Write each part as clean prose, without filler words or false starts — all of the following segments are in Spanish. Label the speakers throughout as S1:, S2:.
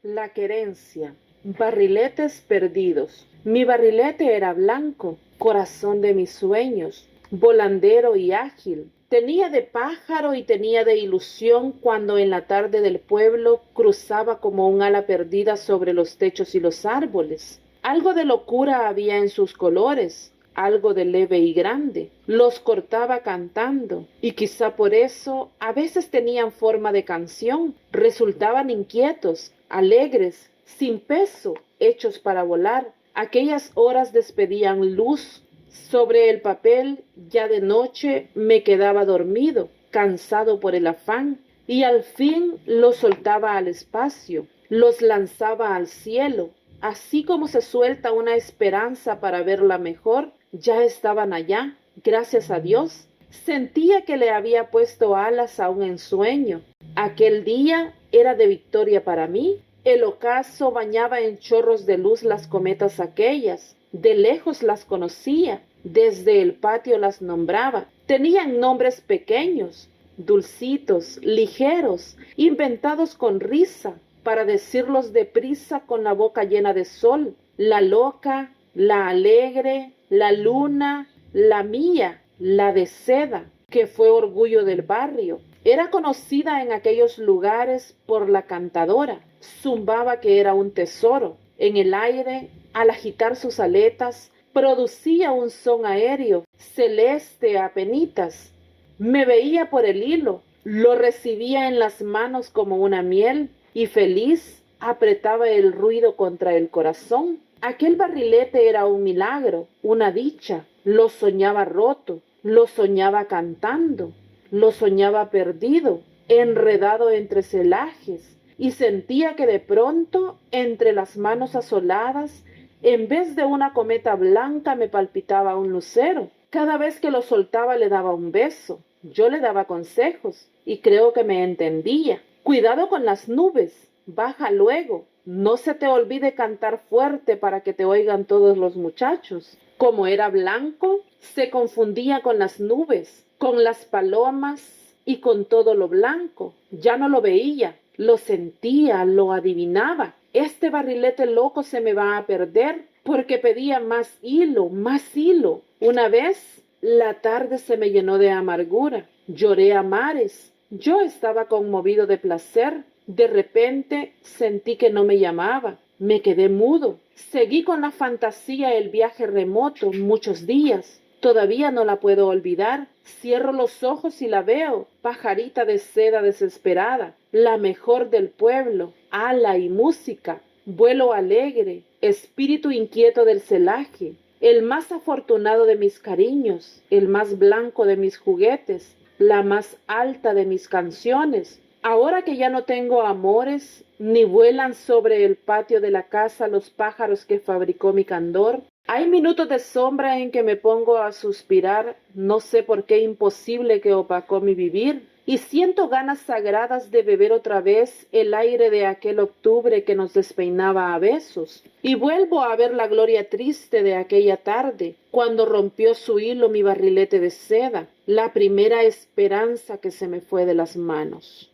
S1: La querencia. Barriletes perdidos. Mi barrilete era blanco, corazón de mis sueños, volandero y ágil. Tenía de pájaro y tenía de ilusión cuando en la tarde del pueblo cruzaba como un ala perdida sobre los techos y los árboles. Algo de locura había en sus colores, algo de leve y grande. Los cortaba cantando, y quizá por eso a veces tenían forma de canción. Resultaban inquietos, alegres, sin peso, hechos para volar. Aquellas horas despedían luz. Sobre el papel, ya de noche, me quedaba dormido, cansado por el afán, y al fin los soltaba al espacio, los lanzaba al cielo. Así como se suelta una esperanza para verla mejor, ya estaban allá, gracias a Dios. Sentía que le había puesto alas a un ensueño. Aquel día era de victoria para mí. El ocaso bañaba en chorros de luz las cometas aquellas. De lejos las conocía, desde el patio las nombraba. Tenían nombres pequeños, dulcitos, ligeros, inventados con risa, para decirlos deprisa con la boca llena de sol. La loca, la alegre, la luna, la mía, la de seda, que fue orgullo del barrio. Era conocida en aquellos lugares por la cantadora. Zumbaba que era un tesoro. En el aire, al agitar sus aletas, producía un son aéreo, celeste a penitas. Me veía por el hilo, lo recibía en las manos como una miel, y feliz apretaba el ruido contra el corazón. Aquel barrilete era un milagro, una dicha. Lo soñaba roto, lo soñaba cantando, lo soñaba perdido, enredado entre celajes, y sentía que de pronto, entre las manos asoladas, en vez de una cometa blanca me palpitaba un lucero. Cada vez que lo soltaba le daba un beso. Yo le daba consejos y creo que me entendía. Cuidado con las nubes, baja luego. No se te olvide cantar fuerte para que te oigan todos los muchachos. Como era blanco, se confundía con las nubes, con las palomas y con todo lo blanco. Ya no lo veía, lo sentía, lo adivinaba. Este barrilete loco se me va a perder porque pedía más hilo, más hilo. Una vez la tarde se me llenó de amargura. Lloré a mares. Yo estaba conmovido de placer. De repente sentí que no me llamaba. Me quedé mudo. Seguí con la fantasía el viaje remoto muchos días. Todavía no la puedo olvidar. Cierro los ojos y la veo, pajarita de seda desesperada, la mejor del pueblo, ala y música, vuelo alegre, espíritu inquieto del celaje, el más afortunado de mis cariños, el más blanco de mis juguetes, la más alta de mis canciones. Ahora que ya no tengo amores, ni vuelan sobre el patio de la casa los pájaros que fabricó mi candor, hay minutos de sombra en que me pongo a suspirar, no sé por qué imposible que opacó mi vivir, y siento ganas sagradas de beber otra vez el aire de aquel octubre que nos despeinaba a besos, y vuelvo a ver la gloria triste de aquella tarde, cuando rompió su hilo mi barrilete de seda, la primera esperanza que se me fue de las manos.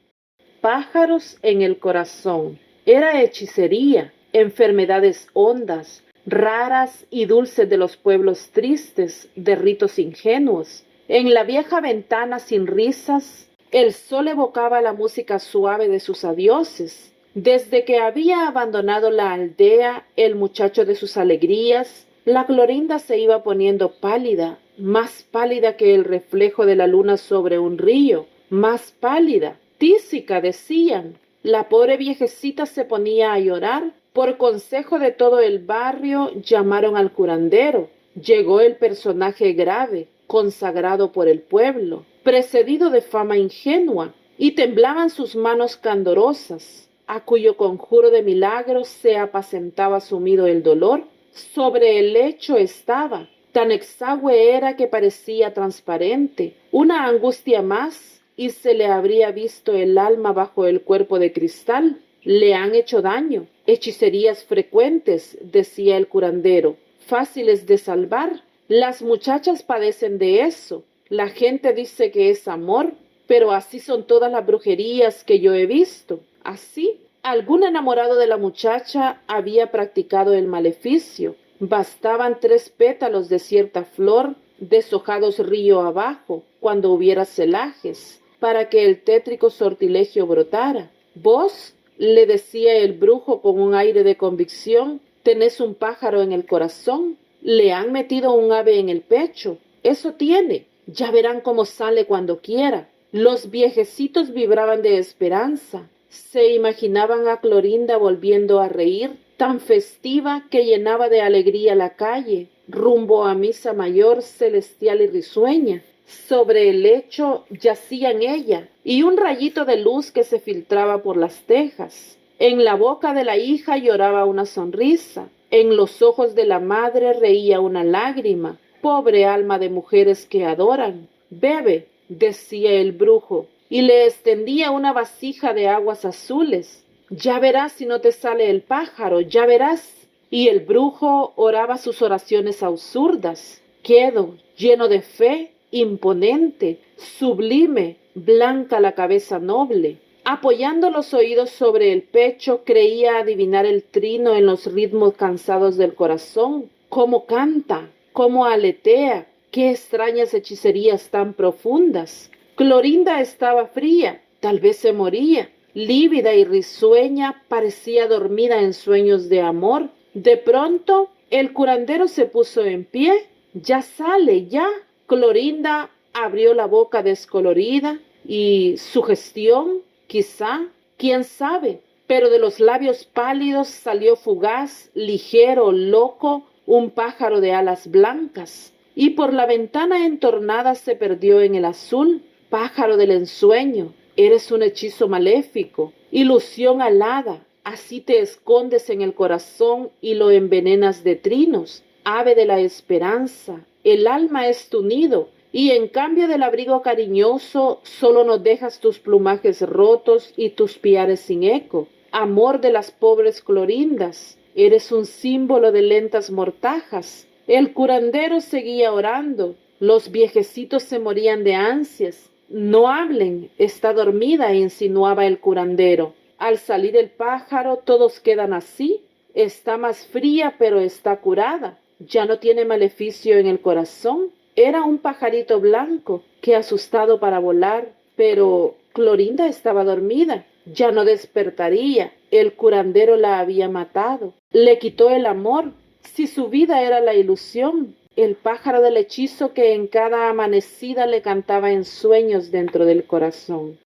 S1: Pájaros en el corazón. Era hechicería, enfermedades hondas, raras y dulces de los pueblos tristes, de ritos ingenuos. En la vieja ventana sin risas, el sol evocaba la música suave de sus adioses. Desde que había abandonado la aldea, el muchacho de sus alegrías, la Clorinda se iba poniendo pálida, más pálida que el reflejo de la luna sobre un río, más pálida. Tísica, decían. La pobre viejecita se ponía a llorar. Por consejo de todo el barrio llamaron al curandero. Llegó el personaje grave, consagrado por el pueblo, precedido de fama ingenua, y temblaban sus manos candorosas, a cuyo conjuro de milagros se apacentaba sumido el dolor. Sobre el lecho estaba, tan exagüe era que parecía transparente, una angustia más, y se le habría visto el alma bajo el cuerpo de cristal. Le han hecho daño, hechicerías frecuentes, decía el curandero, fáciles de salvar. Las muchachas padecen de eso. La gente dice que es amor, pero así son todas las brujerías que yo he visto. Así, Algún enamorado de la muchacha había practicado el maleficio. Bastaban 3 pétalos de cierta flor, deshojados río abajo, cuando hubiera celajes, para que el tétrico sortilegio brotara. Vos, le decía el brujo con un aire de convicción, tenés un pájaro en el corazón, le han metido un ave en el pecho, eso tiene, ya verán cómo sale cuando quiera. Los viejecitos vibraban de esperanza, se imaginaban a Clorinda volviendo a reír, tan festiva que llenaba de alegría la calle, rumbo a misa mayor celestial y risueña. Sobre el lecho yacían ella y un rayito de luz que se filtraba por las tejas. En la boca de la hija lloraba una sonrisa, en los ojos de la madre reía una lágrima. Pobre alma de mujeres que adoran. Bebe, decía el brujo, y le extendía una vasija de aguas azules. Ya verás si no te sale el pájaro, ya verás. Y el brujo oraba sus oraciones absurdas. Quedo, lleno de fe, imponente, sublime, blanca la cabeza noble. Apoyando los oídos sobre el pecho, creía adivinar el trino en los ritmos cansados del corazón. Cómo canta, cómo aletea, qué extrañas hechicerías tan profundas. Clorinda estaba fría, tal vez se moría. Lívida y risueña, parecía dormida en sueños de amor. De pronto, el curandero se puso en pie. Ya sale, ya. Clorinda abrió la boca descolorida y sugestión, quizá, quién sabe, pero de los labios pálidos salió fugaz, ligero, loco, un pájaro de alas blancas, y por la ventana entornada se perdió en el azul. Pájaro del ensueño, eres un hechizo maléfico, ilusión alada, así te escondes en el corazón y lo envenenas de trinos. Ave de la esperanza, el alma es tu nido, y en cambio del abrigo cariñoso, solo nos dejas tus plumajes rotos y tus piares sin eco. Amor de las pobres Clorindas, eres un símbolo de lentas mortajas. El curandero seguía orando, los viejecitos se morían de ansias. No hablen, está dormida, insinuaba el curandero. Al salir el pájaro, todos quedan así. Está más fría, pero está curada. Ya no tiene maleficio en el corazón. Era un pajarito blanco que asustado para volar, pero Clorinda estaba dormida. Ya no despertaría. El curandero la había matado. Le quitó el amor. Si su vida era la ilusión, el pájaro del hechizo que en cada amanecida le cantaba en sueños dentro del corazón.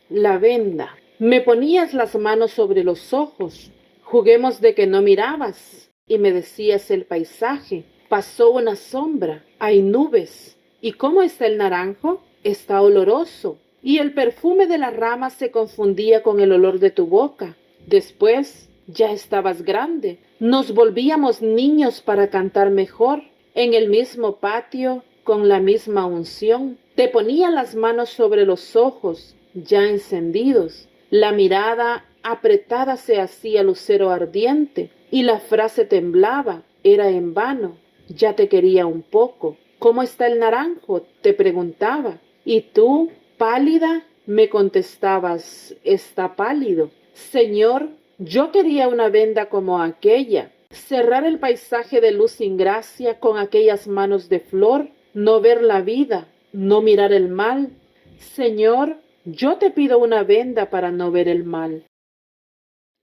S1: La venda. Me ponías las manos sobre los ojos. Juguemos de que no mirabas. Y me decías el paisaje. Pasó una sombra. Hay nubes. ¿Y cómo está el naranjo? Está oloroso. Y el perfume de las ramas se confundía con el olor de tu boca. Después, ya estabas grande. Nos volvíamos niños para cantar mejor. En el mismo patio, con la misma unción, te ponía las manos sobre los ojos, ya encendidos. La mirada apretada se hacía lucero ardiente, y la frase temblaba, era en vano. Ya te quería un poco. ¿Cómo está el naranjo?, te preguntaba. Y tú, pálida, me contestabas, está pálido. Señor, yo quería una venda como aquella. Cerrar el paisaje de luz sin gracia con aquellas manos de flor, no ver la vida, no mirar el mal. Señor, yo te pido una venda para no ver el mal.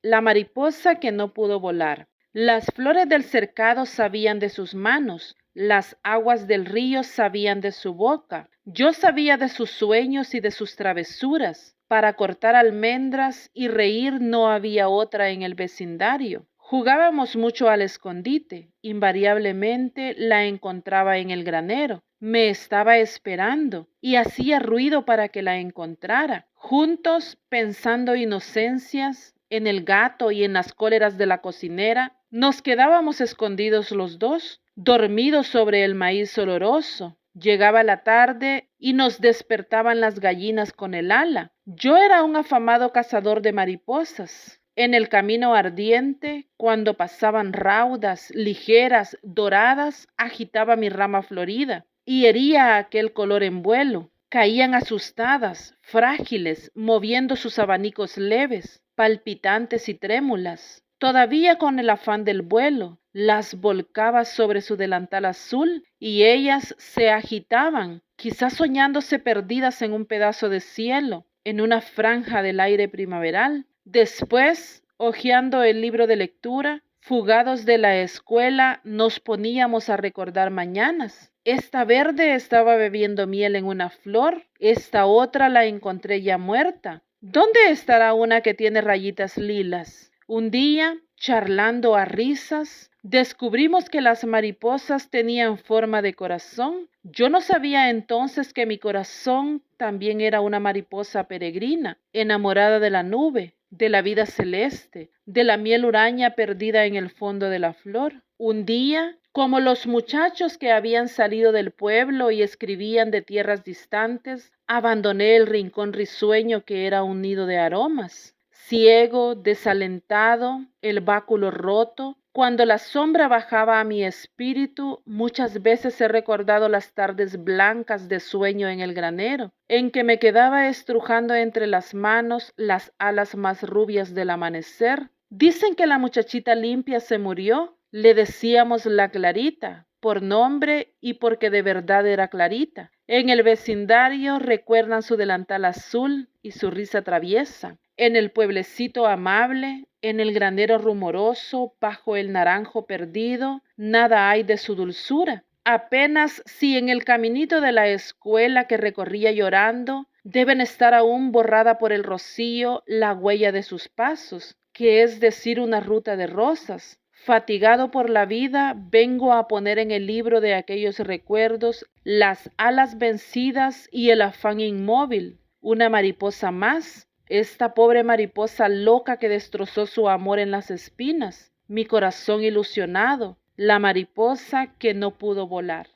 S1: La mariposa que no pudo volar. Las flores del cercado sabían de sus manos, las aguas del río sabían de su boca. Yo sabía de sus sueños y de sus travesuras. Para cortar almendras y reír no había otra en el vecindario. Jugábamos mucho al escondite. Invariablemente la encontraba en el granero. Me estaba esperando y hacía ruido para que la encontrara. Juntos, pensando inocencias, en el gato y en las cóleras de la cocinera, nos quedábamos escondidos los dos, dormidos sobre el maíz oloroso. Llegaba la tarde y nos despertaban las gallinas con el ala. Yo era un afamado cazador de mariposas. En el camino ardiente, cuando pasaban raudas, ligeras, doradas, agitaba mi rama florida y hería aquel color en vuelo. Caían asustadas, frágiles, moviendo sus abanicos leves, palpitantes y trémulas. Todavía con el afán del vuelo, las volcaba sobre su delantal azul y ellas se agitaban, quizás soñándose perdidas en un pedazo de cielo, en una franja del aire primaveral. Después, hojeando el libro de lectura, fugados de la escuela, nos poníamos a recordar mañanas. Esta verde estaba bebiendo miel en una flor, esta otra la encontré ya muerta. ¿Dónde estará una que tiene rayitas lilas? Un día, charlando a risas, descubrimos que las mariposas tenían forma de corazón. Yo no sabía entonces que mi corazón también era una mariposa peregrina, enamorada de la nube, de la vida celeste, de la miel huraña perdida en el fondo de la flor. Un día, como los muchachos que habían salido del pueblo y escribían de tierras distantes, abandoné el rincón risueño que era un nido de aromas. Ciego, desalentado, el báculo roto, cuando la sombra bajaba a mi espíritu, muchas veces he recordado las tardes blancas de sueño en el granero, en que me quedaba estrujando entre las manos las alas más rubias del amanecer. Dicen que la muchachita limpia se murió, le decíamos la Clarita, por nombre y porque de verdad era Clarita. En el vecindario recuerdan su delantal azul y su risa traviesa. En el pueblecito amable, en el granero rumoroso, bajo el naranjo perdido, nada hay de su dulzura. Apenas si en el caminito de la escuela que recorría llorando, deben estar aún borrada por el rocío la huella de sus pasos, que es decir una ruta de rosas. Fatigado por la vida, vengo a poner en el libro de aquellos recuerdos las alas vencidas y el afán inmóvil. Una mariposa más, esta pobre mariposa loca que destrozó su amor en las espinas, mi corazón ilusionado, la mariposa que no pudo volar.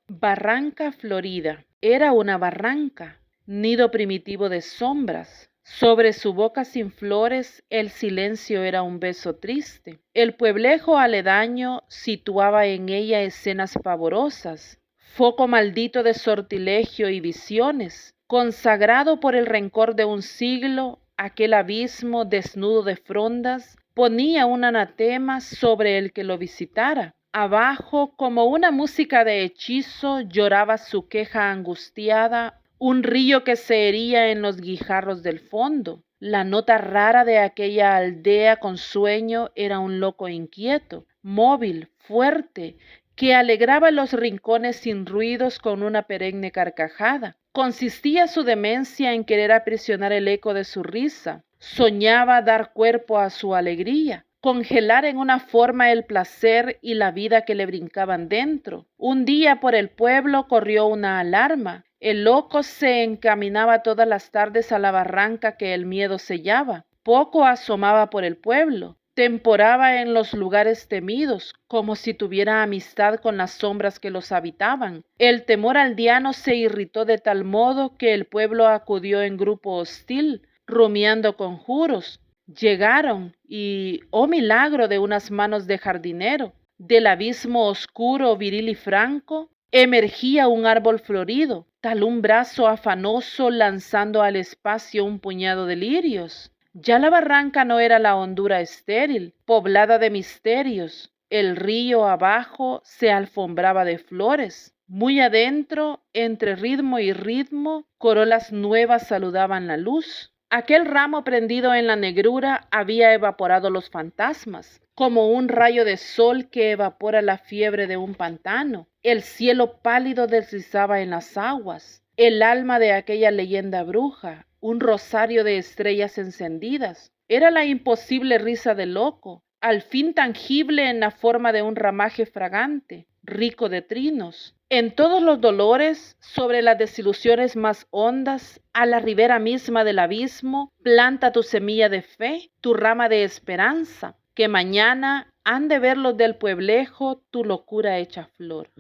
S1: Barranca florida. Era una barranca, nido primitivo de sombras. Sobre su boca sin flores, el silencio era un beso triste. El pueblejo aledaño situaba en ella escenas pavorosas, foco maldito de sortilegio y visiones. Consagrado por el rencor de un siglo, aquel abismo desnudo de frondas ponía un anatema sobre el que lo visitara. Abajo, como una música de hechizo, lloraba su queja angustiada, un río que se hería en los guijarros del fondo. La nota rara de aquella aldea con sueño era un loco inquieto, móvil, fuerte, que alegraba los rincones sin ruidos con una perenne carcajada. Consistía su demencia en querer aprisionar el eco de su risa. Soñaba dar cuerpo a su alegría, congelar en una forma el placer y la vida que le brincaban dentro. Un día por el pueblo corrió una alarma. El loco se encaminaba todas las tardes a la barranca que el miedo sellaba. Poco asomaba por el pueblo. Temporaba en los lugares temidos, como si tuviera amistad con las sombras que los habitaban. El temor aldeano se irritó de tal modo que el pueblo acudió en grupo hostil, rumiando conjuros. Llegaron y, oh milagro de unas manos de jardinero, del abismo oscuro, viril y franco, emergía un árbol florido, tal un brazo afanoso lanzando al espacio un puñado de lirios. Ya la barranca no era la hondura estéril, poblada de misterios. El río abajo se alfombraba de flores. Muy adentro, entre ritmo y ritmo, corolas nuevas saludaban la luz. Aquel ramo prendido en la negrura había evaporado los fantasmas, como un rayo de sol que evapora la fiebre de un pantano. El cielo pálido deslizaba en las aguas. El alma de aquella leyenda bruja, un rosario de estrellas encendidas. Era la imposible risa del loco, al fin tangible en la forma de un ramaje fragante, rico de trinos. En todos los dolores, sobre las desilusiones más hondas, a la ribera misma del abismo, planta tu semilla de fe, tu rama de esperanza, que mañana han de ver los del pueblejo tu locura hecha flor.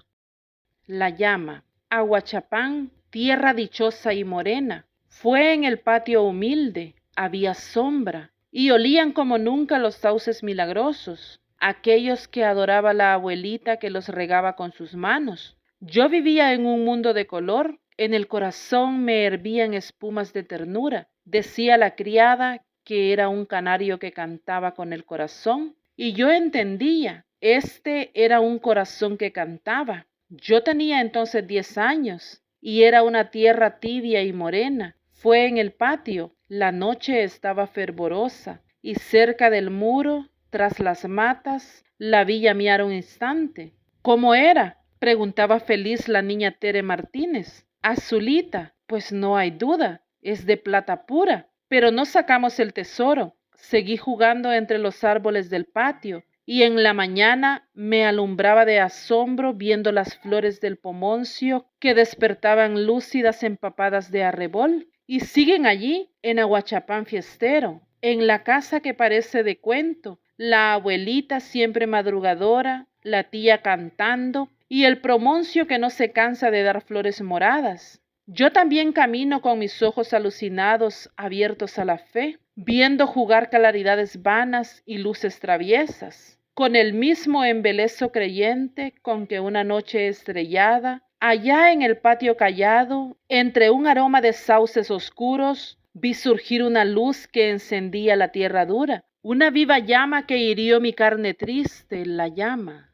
S1: La llama, Aguachapán, tierra dichosa y morena, fue en el patio humilde, había sombra, y olían como nunca los sauces milagrosos, aquellos que adoraba la abuelita que los regaba con sus manos. Yo vivía en un mundo de color En el corazón me hervían espumas de ternura. Decía la criada que era un canario que cantaba con el corazón, y yo entendía, este era un corazón que cantaba. Yo tenía entonces 10 años, y era una tierra tibia y morena. Fue en el patio, la noche estaba fervorosa, y cerca del muro, tras las matas, la vi llamear un instante. ¿Cómo era?, preguntaba feliz la niña Tere Martínez. Azulita, pues no hay duda, es de plata pura. Pero no sacamos el tesoro. Seguí jugando entre los árboles del patio, y en la mañana me alumbraba de asombro viendo las flores del pomoncio que despertaban lúcidas empapadas de arrebol, y siguen allí, en Aguachapán fiestero, en la casa que parece de cuento, la abuelita siempre madrugadora, la tía cantando, y el promoncio que no se cansa de dar flores moradas. Yo también camino con mis ojos alucinados, abiertos a la fe, viendo jugar claridades vanas y luces traviesas, con el mismo embeleso creyente con que una noche estrellada, allá en el patio callado, entre un aroma de sauces oscuros, vi surgir una luz que encendía la tierra dura, una viva llama que hirió mi carne triste, la llama.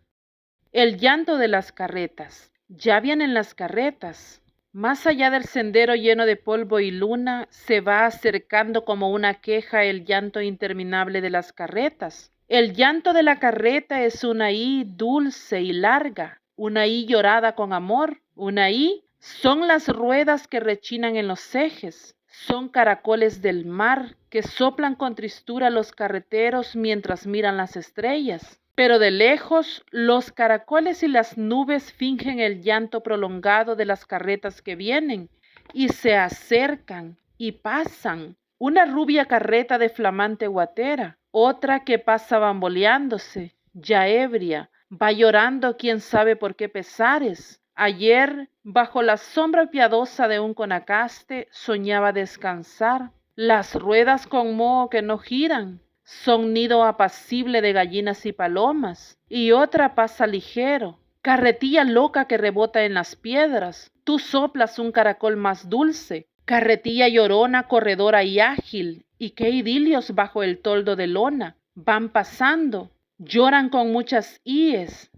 S1: El llanto de las carretas. Ya vienen las carretas. Más allá del sendero lleno de polvo y luna, se va acercando como una queja el llanto interminable de las carretas. El llanto de la carreta es una I dulce y larga, una I llorada con amor, una I son las ruedas que rechinan en los ejes, son caracoles del mar que soplan con tristura los carreteros mientras miran las estrellas. Pero de lejos los caracoles y las nubes fingen el llanto prolongado de las carretas que vienen, y se acercan y pasan. Una rubia carreta de flamante guatera, otra que pasa bamboleándose, ya ebria, va llorando quién sabe por qué pesares. Ayer, bajo la sombra piadosa de un conacaste, soñaba descansar. Las ruedas con moho que no giran son nido apacible de gallinas y palomas, y otra pasa ligero, carretilla loca que rebota en las piedras. Tú soplas un caracol más dulce, carretilla llorona, corredora y ágil, y qué idilios bajo el toldo de lona. Van pasando, lloran con muchas íes,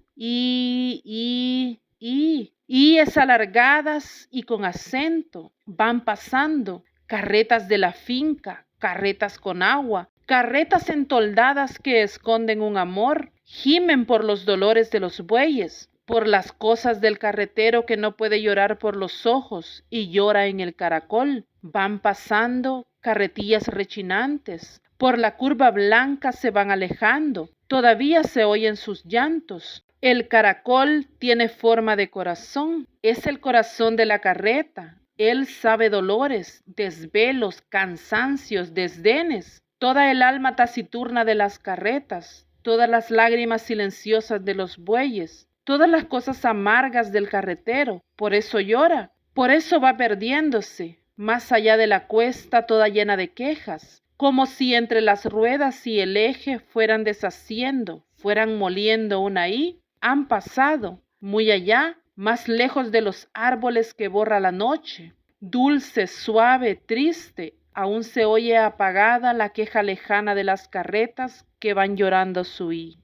S1: íes alargadas y con acento. Van pasando, carretas de la finca, carretas con agua, carretas entoldadas que esconden un amor, gimen por los dolores de los bueyes, por las cosas del carretero que no puede llorar por los ojos y llora en el caracol. Van pasando carretillas rechinantes, por la curva blanca se van alejando, todavía se oyen sus llantos. El caracol tiene forma de corazón, es el corazón de la carreta. Él sabe dolores, desvelos, cansancios, desdenes. Toda el alma taciturna de las carretas, todas las lágrimas silenciosas de los bueyes, todas las cosas amargas del carretero. Por eso llora, por eso va perdiéndose, más allá de la cuesta toda llena de quejas, como si entre las ruedas y el eje fueran deshaciendo, fueran moliendo una I. Han pasado, muy allá, más lejos de los árboles que borra la noche, dulce, suave, triste. Aún se oye apagada la queja lejana de las carretas que van llorando su I.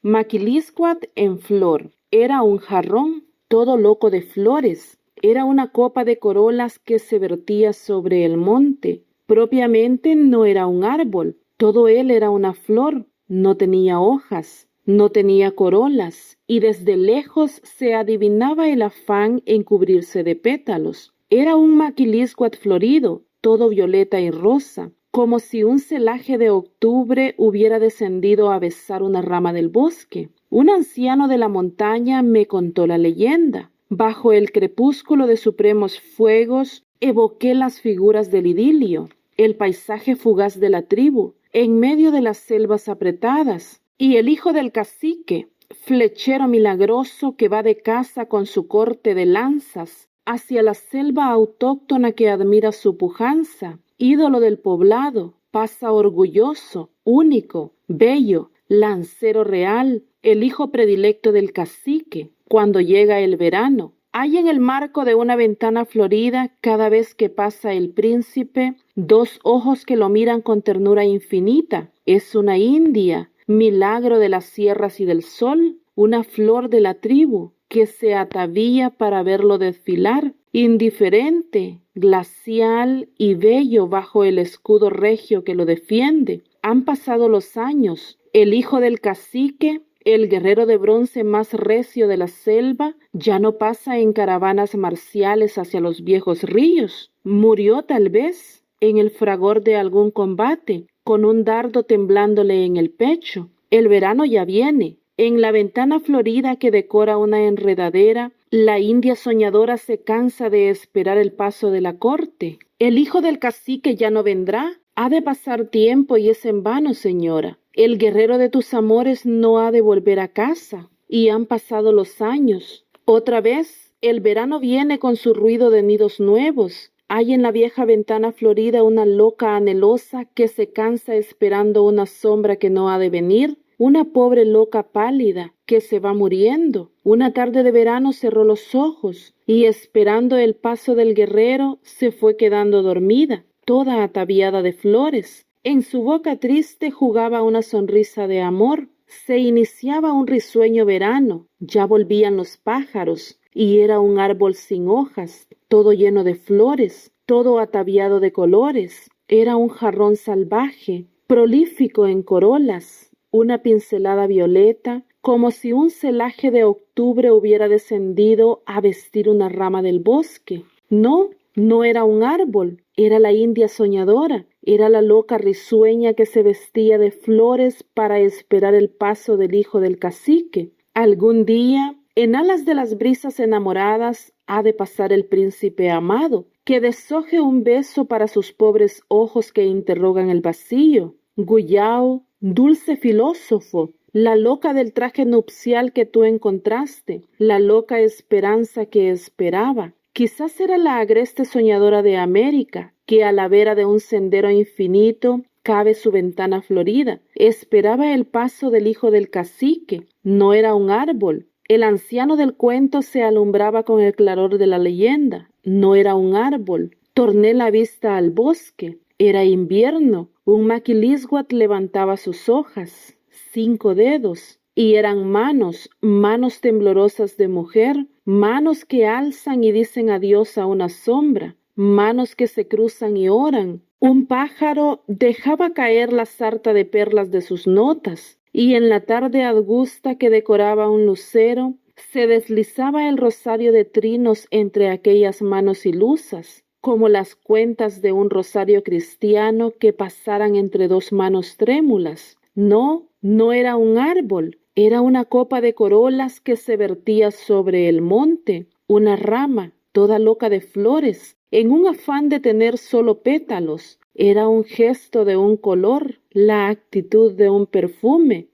S1: Maquiliscuat en flor. Era un jarrón todo loco de flores. Era una copa de corolas que se vertía sobre el monte. Propiamente no era un árbol. Todo él era una flor. No tenía hojas, no tenía corolas, y desde lejos se adivinaba el afán en cubrirse de pétalos. Era un maquiliscuat florido, todo violeta y rosa, como si un celaje de octubre hubiera descendido a besar una rama del bosque. Un anciano de la montaña me contó la leyenda. Bajo el crepúsculo de supremos fuegos evoqué las figuras del idilio, el paisaje fugaz de la tribu, en medio de las selvas apretadas, y el hijo del cacique, flechero milagroso que va de caza con su corte de lanzas hacia la selva autóctona que admira su pujanza, ídolo del poblado, pasa orgulloso, único, bello, lancero real, el hijo predilecto del cacique. Cuando llega el verano, Hay en el marco de una ventana florida, cada vez que pasa el príncipe, dos ojos que lo miran con ternura infinita. Es una india, milagro de las sierras y del sol, una flor de la tribu, que se atavía para verlo desfilar, indiferente, glacial y bello bajo el escudo regio que lo defiende. Han pasado los años. El hijo del cacique, el guerrero de bronce más recio de la selva, ya no pasa en caravanas marciales hacia los viejos ríos. Murió tal vez en el fragor de algún combate, con un dardo temblándole en el pecho. El verano ya viene. En la ventana florida que decora una enredadera, la india soñadora se cansa de esperar el paso de la corte. El hijo del cacique ya no vendrá. Ha de pasar tiempo y es en vano, señora. El guerrero de tus amores no ha de volver a casa. Y han pasado los años. Otra vez, el verano viene con su ruido de nidos nuevos. Hay en la vieja ventana florida una loca anhelosa que se cansa esperando una sombra que no ha de venir. Una pobre loca pálida que se va muriendo. Una tarde de verano cerró los ojos y esperando el paso del guerrero se fue quedando dormida, toda ataviada de flores. En su boca triste jugaba una sonrisa de amor. Se iniciaba un risueño verano. Ya volvían los pájaros y era un árbol sin hojas, todo lleno de flores, todo ataviado de colores. Era un jarrón salvaje, prolífico en corolas. Una pincelada violeta, como si un celaje de octubre hubiera descendido a vestir una rama del bosque. No, no era un árbol, era la india soñadora, era la loca risueña que se vestía de flores para esperar el paso del hijo del cacique. Algún día, en alas de las brisas enamoradas, ha de pasar el príncipe amado, que deshoje un beso para sus pobres ojos que interrogan el vacío. Guyao, dulce filósofo, la loca del traje nupcial que tú encontraste, la loca esperanza que esperaba. Quizás era la agreste soñadora de América, que a la vera de un sendero infinito cabe su ventana florida. Esperaba el paso del hijo del cacique. No era un árbol. El anciano del cuento se alumbraba con el claror de la leyenda. No era un árbol. Torné la vista al bosque. Era invierno. Un maquilisguat levantaba sus hojas, 5 dedos, y eran manos, manos temblorosas de mujer, manos que alzan y dicen adiós a una sombra, manos que se cruzan y oran. Un pájaro dejaba caer la sarta de perlas de sus notas, y en la tarde augusta que decoraba un lucero, se deslizaba el rosario de trinos entre aquellas manos ilusas, como las cuentas de un rosario cristiano que pasaran entre dos manos trémulas. No, no era un árbol, era una copa de corolas que se vertía sobre el monte, una rama, toda loca de flores, en un afán de tener solo pétalos. Era un gesto de un color, la actitud de un perfume.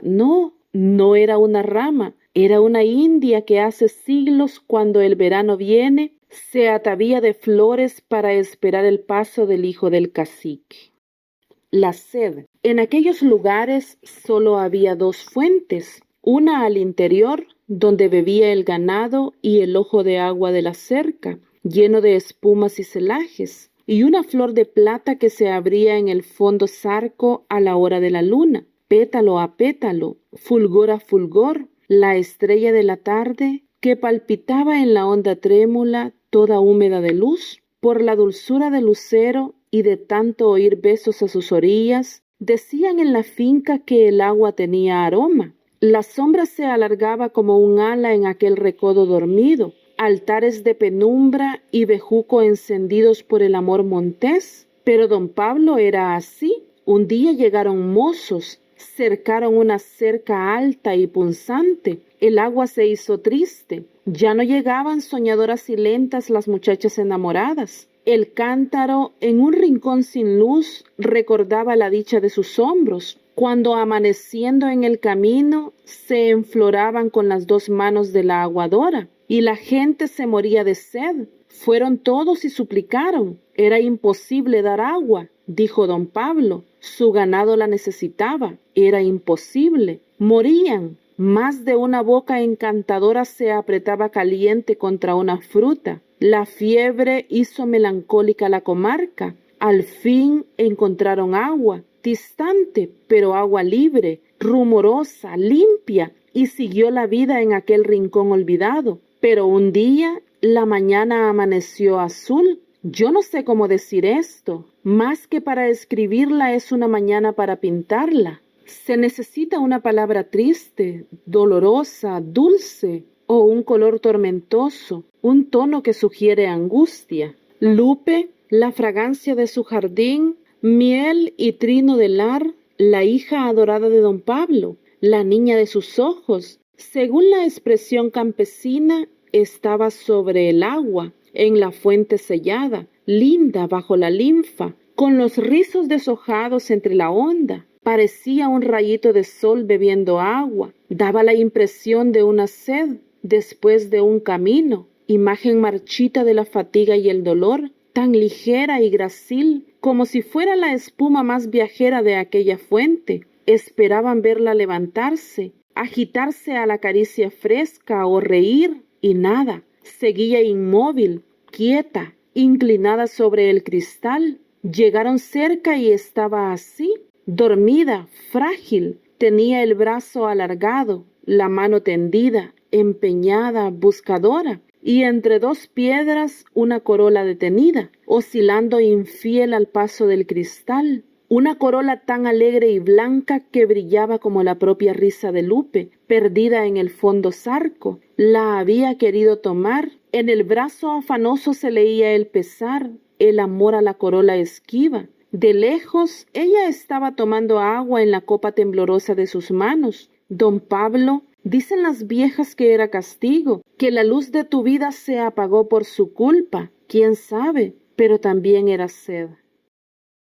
S1: No era una rama, era una india que hace siglos, cuando el verano viene, se atavía de flores para esperar el paso del hijo del cacique. La sed. En aquellos lugares solo había 2 fuentes, una al interior, donde bebía el ganado y el ojo de agua de la cerca, lleno de espumas y celajes, y una flor de plata que se abría en el fondo zarco a la hora de la luna, pétalo a pétalo, fulgor a fulgor, la estrella de la tarde que palpitaba en la onda trémula, toda húmeda de luz, por la dulzura del lucero y de tanto oír besos a sus orillas. Decían en la finca que el agua tenía aroma. La sombra se alargaba como un ala en aquel recodo dormido, altares de penumbra y bejuco encendidos por el amor montés. Pero don Pablo era así. Un día llegaron mozos, cercaron una cerca alta y punzante. El agua se hizo triste. Ya no llegaban soñadoras y lentas las muchachas enamoradas. El cántaro, en un rincón sin luz, recordaba la dicha de sus hombros, cuando amaneciendo en el camino se enfloraban con las 2 manos de la aguadora, y la gente se moría de sed. Fueron todos y suplicaron. Era imposible dar agua, dijo don Pablo. Su ganado la necesitaba. Era imposible. Morían. Más de una boca encantadora se apretaba caliente contra una fruta. La fiebre hizo melancólica la comarca. Al fin encontraron agua, distante, pero agua libre, rumorosa, limpia, y siguió la vida en aquel rincón olvidado. Pero un día la mañana amaneció azul. Yo no sé cómo decir esto. Más que para escribirla es una mañana para pintarla. Se necesita una palabra triste, dolorosa, dulce, o un color tormentoso, un tono que sugiere angustia. Lupe, la fragancia de su jardín, miel y trino de lar, la hija adorada de don Pablo, la niña de sus ojos, según la expresión campesina, estaba sobre el agua, en la fuente sellada, linda bajo la linfa, con los rizos deshojados entre la onda. Parecía un rayito de sol bebiendo agua, daba la impresión de una sed después de un camino, imagen marchita de la fatiga y el dolor, tan ligera y gracil como si fuera la espuma más viajera de aquella fuente. Esperaban verla levantarse, agitarse a la caricia fresca o reír, y nada, seguía inmóvil, quieta, inclinada sobre el cristal. Llegaron cerca y estaba así, dormida, frágil, tenía el brazo alargado, la mano tendida, empeñada, buscadora, y entre dos piedras una corola detenida, oscilando infiel al paso del cristal. Una corola tan alegre y blanca que brillaba como la propia risa de Lupe, perdida en el fondo zarco. La había querido tomar. En el brazo afanoso se leía el pesar, el amor a la corola esquiva. De lejos, ella estaba tomando agua en la copa temblorosa de sus manos. Don Pablo, dicen las viejas que era castigo, que la luz de tu vida se apagó por su culpa. ¿Quién sabe? Pero también era sed.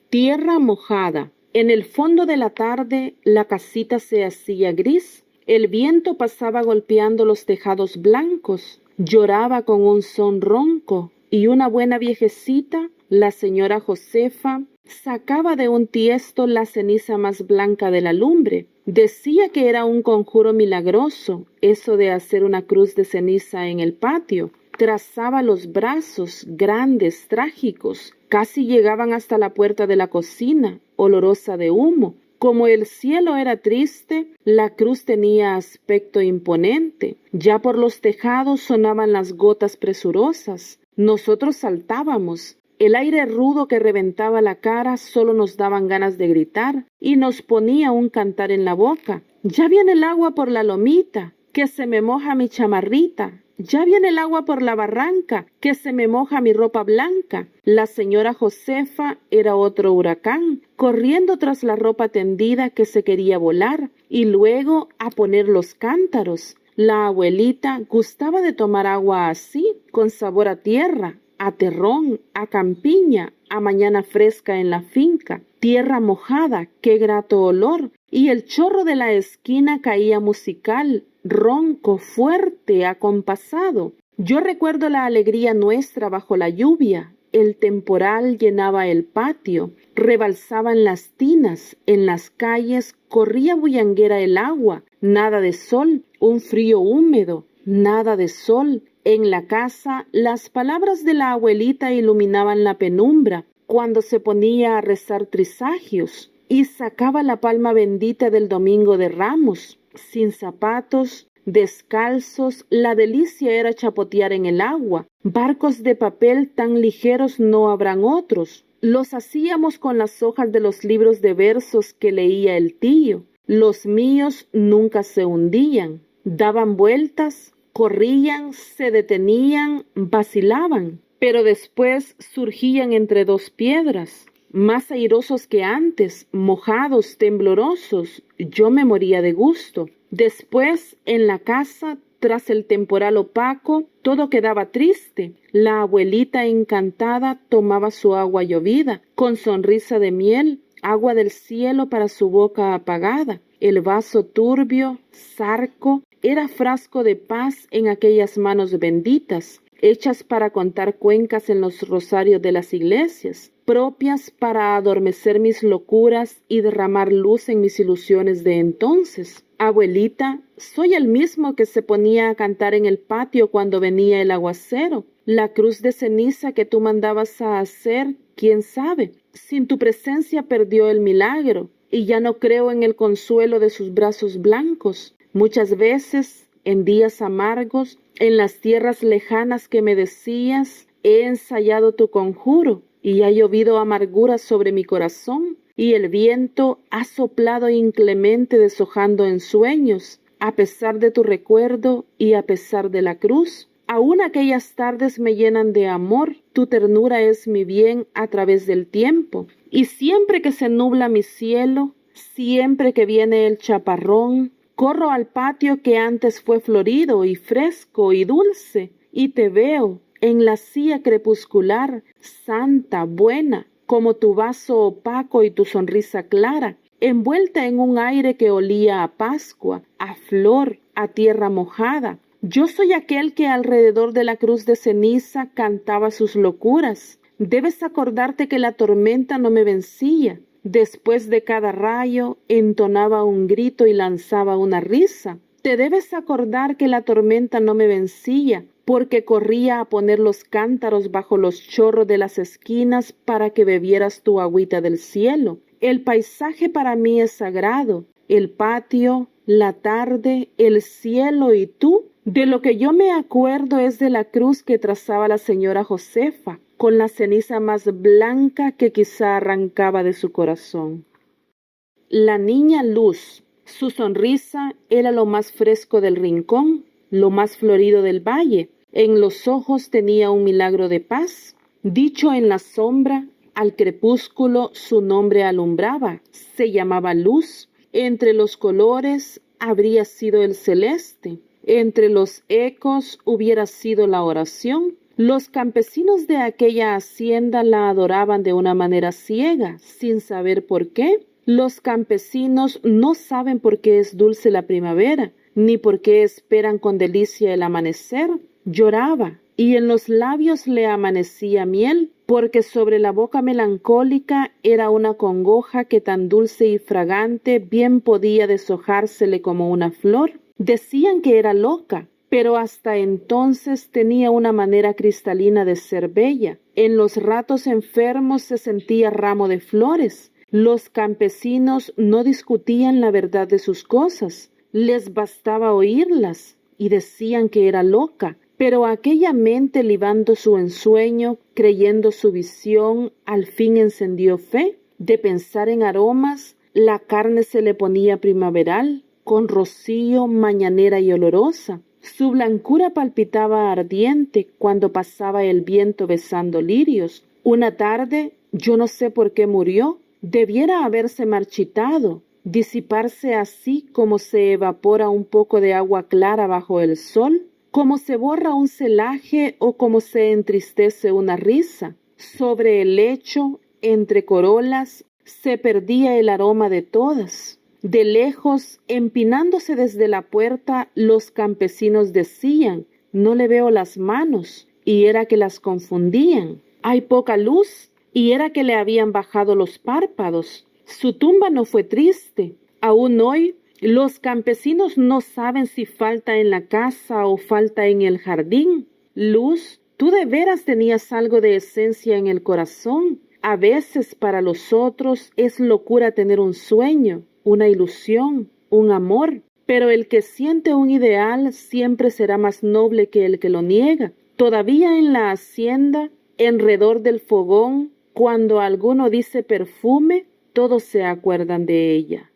S1: Tierra mojada. En el fondo de la tarde, la casita se hacía gris. El viento pasaba golpeando los tejados blancos. Lloraba con un son ronco, y una buena viejecita, la señora Josefa, sacaba de un tiesto la ceniza más blanca de la lumbre. Decía que era un conjuro milagroso, eso de hacer una cruz de ceniza en el patio. Trazaba los brazos, grandes, trágicos, casi llegaban hasta la puerta de la cocina, olorosa de humo. Como el cielo era triste, la cruz tenía aspecto imponente. Ya por los tejados sonaban las gotas presurosas. Nosotros saltábamos. El aire rudo que reventaba la cara solo nos daban ganas de gritar y nos ponía un cantar en la boca. Ya viene el agua por la lomita, que se me moja mi chamarrita. Ya viene el agua por la barranca, que se me moja mi ropa blanca. La señora Josefa era otro huracán, corriendo tras la ropa tendida que se quería volar, y luego a poner los cántaros. La abuelita gustaba de tomar agua así, con sabor a tierra, a terrón, a campiña, a mañana fresca en la finca. Tierra mojada, qué grato olor, y el chorro de la esquina caía musical, ronco, fuerte, acompasado. Yo recuerdo la alegría nuestra bajo la lluvia. El temporal llenaba el patio, rebalsaban las tinas, en las calles corría bullanguera el agua, nada de sol, un frío húmedo, nada de sol. En la casa las palabras de la abuelita iluminaban la penumbra cuando se ponía a rezar trisagios y sacaba la palma bendita del domingo de Ramos. Sin zapatos, descalzos, la delicia era chapotear en el agua. Barcos de papel tan ligeros no habrán otros. Los hacíamos con las hojas de los libros de versos que leía el tío. Los míos nunca se hundían. Daban vueltas, corrían, se detenían, vacilaban, pero después surgían entre dos piedras. Más airosos que antes, mojados, temblorosos, yo me moría de gusto. Después, en la casa, tras el temporal opaco, todo quedaba triste. La abuelita encantada tomaba su agua llovida, con sonrisa de miel, agua del cielo para su boca apagada. El vaso turbio, zarco, era frasco de paz en aquellas manos benditas. hechas para contar cuencas en los rosarios de las iglesias, propias para adormecer mis locuras y derramar luz en mis ilusiones de entonces. Abuelita, soy el mismo que se ponía a cantar en el patio cuando venía el aguacero. La cruz de ceniza que tú mandabas a hacer, quién sabe, sin tu presencia perdió el milagro, y ya no creo en el consuelo de sus brazos blancos. Muchas veces, en días amargos, en las tierras lejanas que me decías, he ensayado tu conjuro, y ha llovido amargura sobre mi corazón, y el viento ha soplado inclemente deshojando ensueños, a pesar de tu recuerdo y a pesar de la cruz. Aún aquellas tardes me llenan de amor, tu ternura es mi bien a través del tiempo, y siempre que se nubla mi cielo, siempre que viene el chaparrón, corro al patio que antes fue florido y fresco y dulce, y te veo en la silla crepuscular, santa, buena, como tu vaso opaco y tu sonrisa clara, envuelta en un aire que olía a Pascua, a flor, a tierra mojada. Yo soy aquel que alrededor de la cruz de ceniza cantaba sus locuras. Debes acordarte que la tormenta no me vencía. Después de cada rayo entonaba un grito y lanzaba una risa. Te debes acordar que la tormenta no me vencía, porque corría a poner los cántaros bajo los chorros de las esquinas para que bebieras tu agüita del cielo. El paisaje para mí es sagrado, el patio, la tarde, el cielo y tú. De lo que yo me acuerdo es de la cruz que trazaba la señora Josefa, con la ceniza más blanca que quizá arrancaba de su corazón. La niña Luz, su sonrisa era lo más fresco del rincón, lo más florido del valle. En los ojos tenía un milagro de paz. Dicho en la sombra, al crepúsculo su nombre alumbraba. Se llamaba Luz. Entre los colores habría sido el celeste. Entre los ecos hubiera sido la oración. Los campesinos de aquella hacienda la adoraban de una manera ciega, sin saber por qué. Los campesinos no saben por qué es dulce la primavera, ni por qué esperan con delicia el amanecer. Lloraba, y en los labios le amanecía miel, porque sobre la boca melancólica era una congoja que tan dulce y fragante bien podía deshojársele como una flor. Decían que era loca, pero hasta entonces tenía una manera cristalina de ser bella. En los ratos enfermos se sentía ramo de flores. Los campesinos no discutían la verdad de sus cosas, les bastaba oírlas, y decían que era loca. Pero aquella mente libando su ensueño, creyendo su visión, al fin encendió fe. De pensar en aromas, la carne se le ponía primaveral, con rocío, mañanera y olorosa. Su blancura palpitaba ardiente cuando pasaba el viento besando lirios. Una tarde, yo no sé por qué murió, debiera haberse marchitado, disiparse así como se evapora un poco de agua clara bajo el sol, como se borra un celaje o como se entristece una risa. Sobre el lecho, entre corolas, se perdía el aroma de todas. De lejos, empinándose desde la puerta, los campesinos decían: «No le veo las manos», y era que las confundían. «Hay poca luz», y era que le habían bajado los párpados. Su tumba no fue triste. Aún hoy, los campesinos no saben si falta en la casa o falta en el jardín. Luz, tú de veras tenías algo de esencia en el corazón. A veces para los otros es locura tener un sueño, una ilusión, un amor, pero el que siente un ideal siempre será más noble que el que lo niega. Todavía en la hacienda, alrededor del fogón, cuando alguno dice perfume, todos se acuerdan de ella.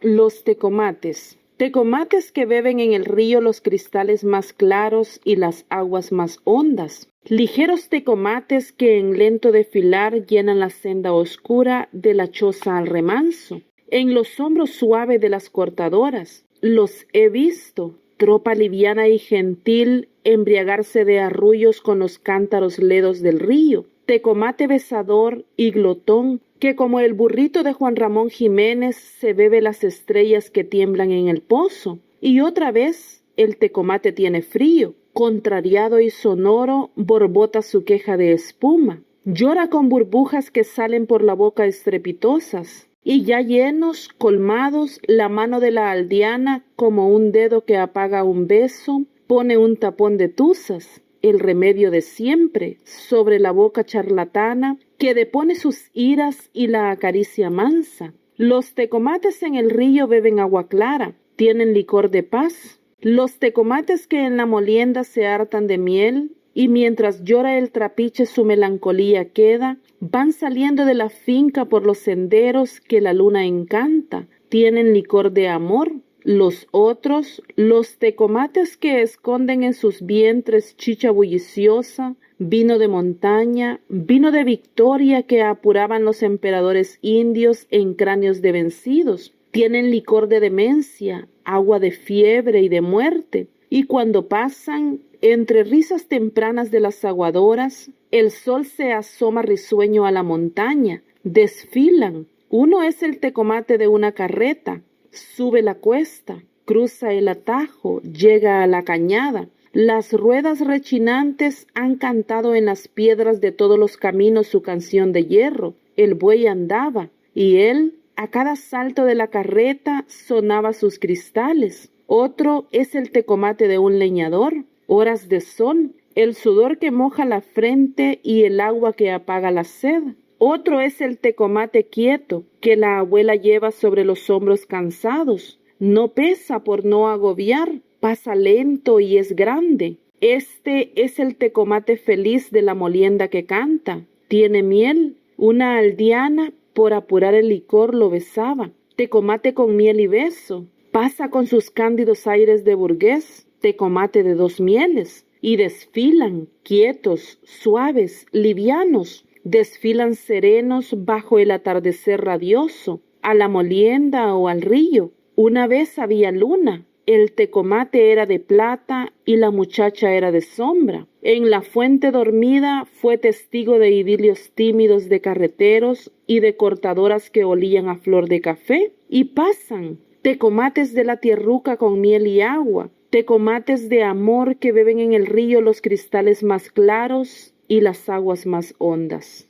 S1: Los tecomates. Tecomates que beben en el río los cristales más claros y las aguas más hondas. Ligeros tecomates que en lento desfilar llenan la senda oscura de la choza al remanso. En los hombros suaves de las cortadoras. Los he visto, tropa liviana y gentil, embriagarse de arrullos con los cántaros ledos del río. Tecomate besador y glotón, que como el burrito de Juan Ramón Jiménez se bebe las estrellas que tiemblan en el pozo. Y otra vez el tecomate tiene frío, Contrariado y sonoro, borbota su queja de espuma. Llora con burbujas que salen por la boca estrepitosas. Y ya llenos, colmados, la mano de la aldeana, como un dedo que apaga un beso, pone un tapón de tuzas, el remedio de siempre, sobre la boca charlatana, que depone sus iras y la acaricia mansa. Los tecomates en el río beben agua clara, tienen licor de paz. Los tecomates que en la molienda se hartan de miel, y mientras llora el trapiche su melancolía queda, van saliendo de la finca por los senderos que la luna encanta, tienen licor de amor. Los otros, los tecomates que esconden en sus vientres chicha bulliciosa, vino de montaña, vino de victoria que apuraban los emperadores indios en cráneos de vencidos, tienen licor de demencia, agua de fiebre y de muerte, y cuando pasan, entre risas tempranas de las aguadoras, el sol se asoma risueño a la montaña, desfilan. Uno es el tecomate de una carreta, sube la cuesta, cruza el atajo, llega a la cañada. Las ruedas rechinantes han cantado en las piedras de todos los caminos su canción de hierro. El buey andaba, y él, a cada salto de la carreta, sonaba sus cristales. Otro es el tecomate de un leñador, horas de sol, el sudor que moja la frente y el agua que apaga la sed. Otro es el tecomate quieto, que la abuela lleva sobre los hombros cansados. No pesa por no agobiar, pasa lento y es grande. Este es el tecomate feliz de la molienda que canta. Tiene miel, una aldeana por apurar el licor lo besaba. Tecomate con miel y beso, pasa con sus cándidos aires de burgués, tecomate de dos mieles, y desfilan, quietos, suaves, livianos, desfilan serenos bajo el atardecer radioso, a la molienda o al río. Una vez había luna, el tecomate era de plata y la muchacha era de sombra. En la fuente dormida fue testigo de idilios tímidos de carreteros y de cortadoras que olían a flor de café, y pasan tecomates de la tierruca con miel y agua, tecomates de amor que beben en el río los cristales más claros y las aguas más hondas.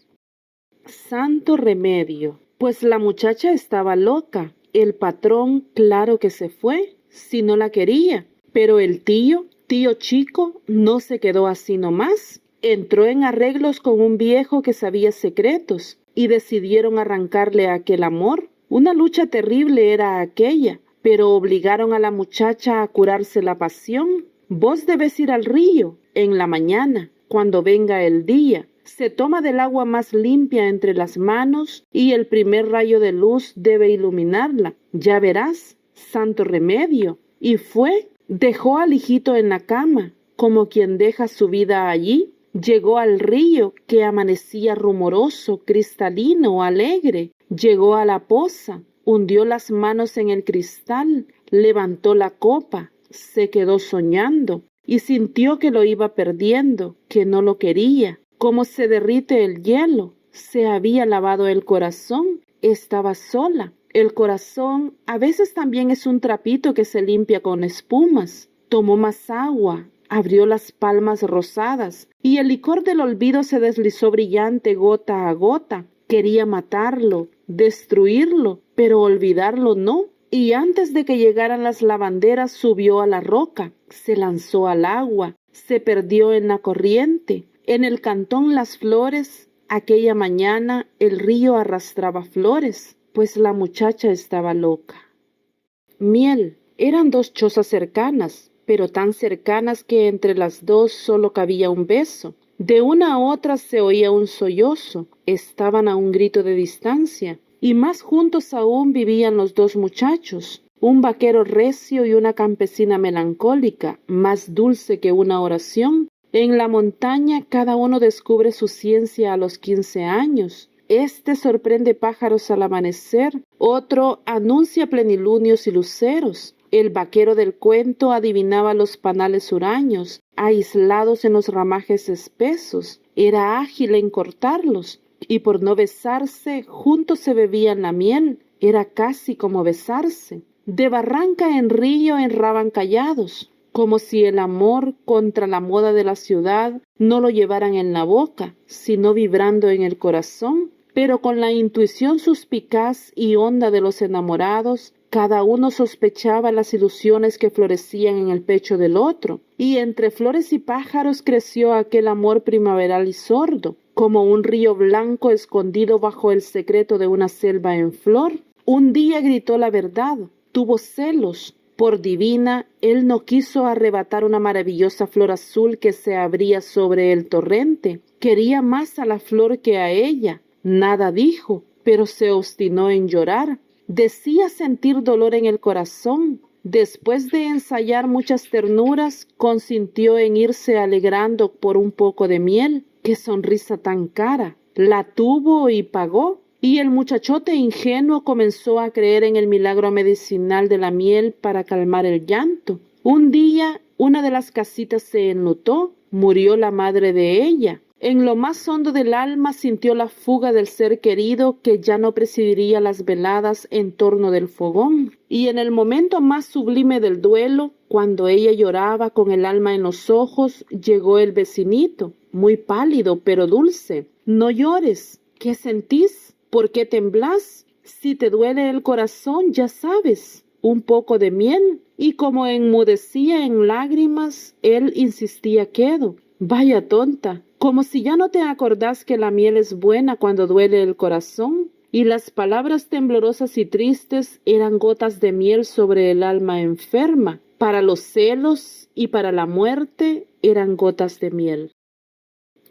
S1: Santo remedio, pues la muchacha estaba loca. El patrón, claro que se fue, si no la quería, pero el tío chico, no se quedó así nomás. Entró en arreglos con un viejo que sabía secretos y decidieron arrancarle aquel amor. Una lucha terrible era aquella, pero obligaron a la muchacha a curarse la pasión. Vos debes ir al río en la mañana, cuando venga el día. Se toma del agua más limpia entre las manos y el primer rayo de luz debe iluminarla. Ya verás, santo remedio. Y fue, dejó al hijito en la cama, como quien deja su vida allí. Llegó al río que amanecía rumoroso, cristalino, alegre. Llegó a la poza, hundió las manos en el cristal, levantó la copa, se quedó soñando y sintió que lo iba perdiendo, que no lo quería. Como se derrite el hielo, se había lavado el corazón, estaba sola. El corazón a veces también es un trapito que se limpia con espumas. Tomó más agua, abrió las palmas rosadas y el licor del olvido se deslizó brillante gota a gota. Quería matarlo, destruirlo, pero olvidarlo no. Y antes de que llegaran las lavanderas subió a la roca, se lanzó al agua, se perdió en la corriente. En el cantón Las Flores, aquella mañana el río arrastraba flores, pues la muchacha estaba loca. Miel. Eran dos chozas cercanas, pero tan cercanas que entre las dos solo cabía un beso. De una a otra se oía un sollozo, estaban a un grito de distancia, y más juntos aún vivían los dos muchachos, un vaquero recio y una campesina melancólica, más dulce que una oración. En la montaña cada uno descubre su ciencia a los 15 años. Este sorprende pájaros al amanecer, otro anuncia plenilunios y luceros. El vaquero del cuento adivinaba los panales huraños, aislados en los ramajes espesos. Era ágil en cortarlos, y por no besarse, juntos se bebían la miel. Era casi como besarse. De barranca en río enraban callados. como si el amor contra la moda de la ciudad no lo llevaran en la boca, sino vibrando en el corazón. Pero con la intuición suspicaz y honda de los enamorados, cada uno sospechaba las ilusiones que florecían en el pecho del otro, y entre flores y pájaros creció aquel amor primaveral y sordo, como un río blanco escondido bajo el secreto de una selva en flor. Un día gritó la verdad, tuvo celos. Por divina, él no quiso arrebatar una maravillosa flor azul que se abría sobre el torrente. Quería más a la flor que a ella. Nada dijo, pero se obstinó en llorar. Decía sentir dolor en el corazón. Después de ensayar muchas ternuras, consintió en irse alegrando por un poco de miel. ¡Qué sonrisa tan cara! La tuvo y pagó. Y el muchachote ingenuo comenzó a creer en el milagro medicinal de la miel para calmar el llanto. Un día, una de las casitas se enlutó, murió la madre de ella. En lo más hondo del alma sintió la fuga del ser querido que ya no presidiría las veladas en torno del fogón. Y en el momento más sublime del duelo, cuando ella lloraba con el alma en los ojos, llegó el vecinito, muy pálido pero dulce. «No llores. ¿Qué sentís? ¿Por qué temblás? Si te duele el corazón, ya sabes, un poco de miel». Y como enmudecía en lágrimas, él insistía quedo. «Vaya tonta, como si ya no te acordás que la miel es buena cuando duele el corazón». Y las palabras temblorosas y tristes eran gotas de miel sobre el alma enferma. Para los celos y para la muerte eran gotas de miel.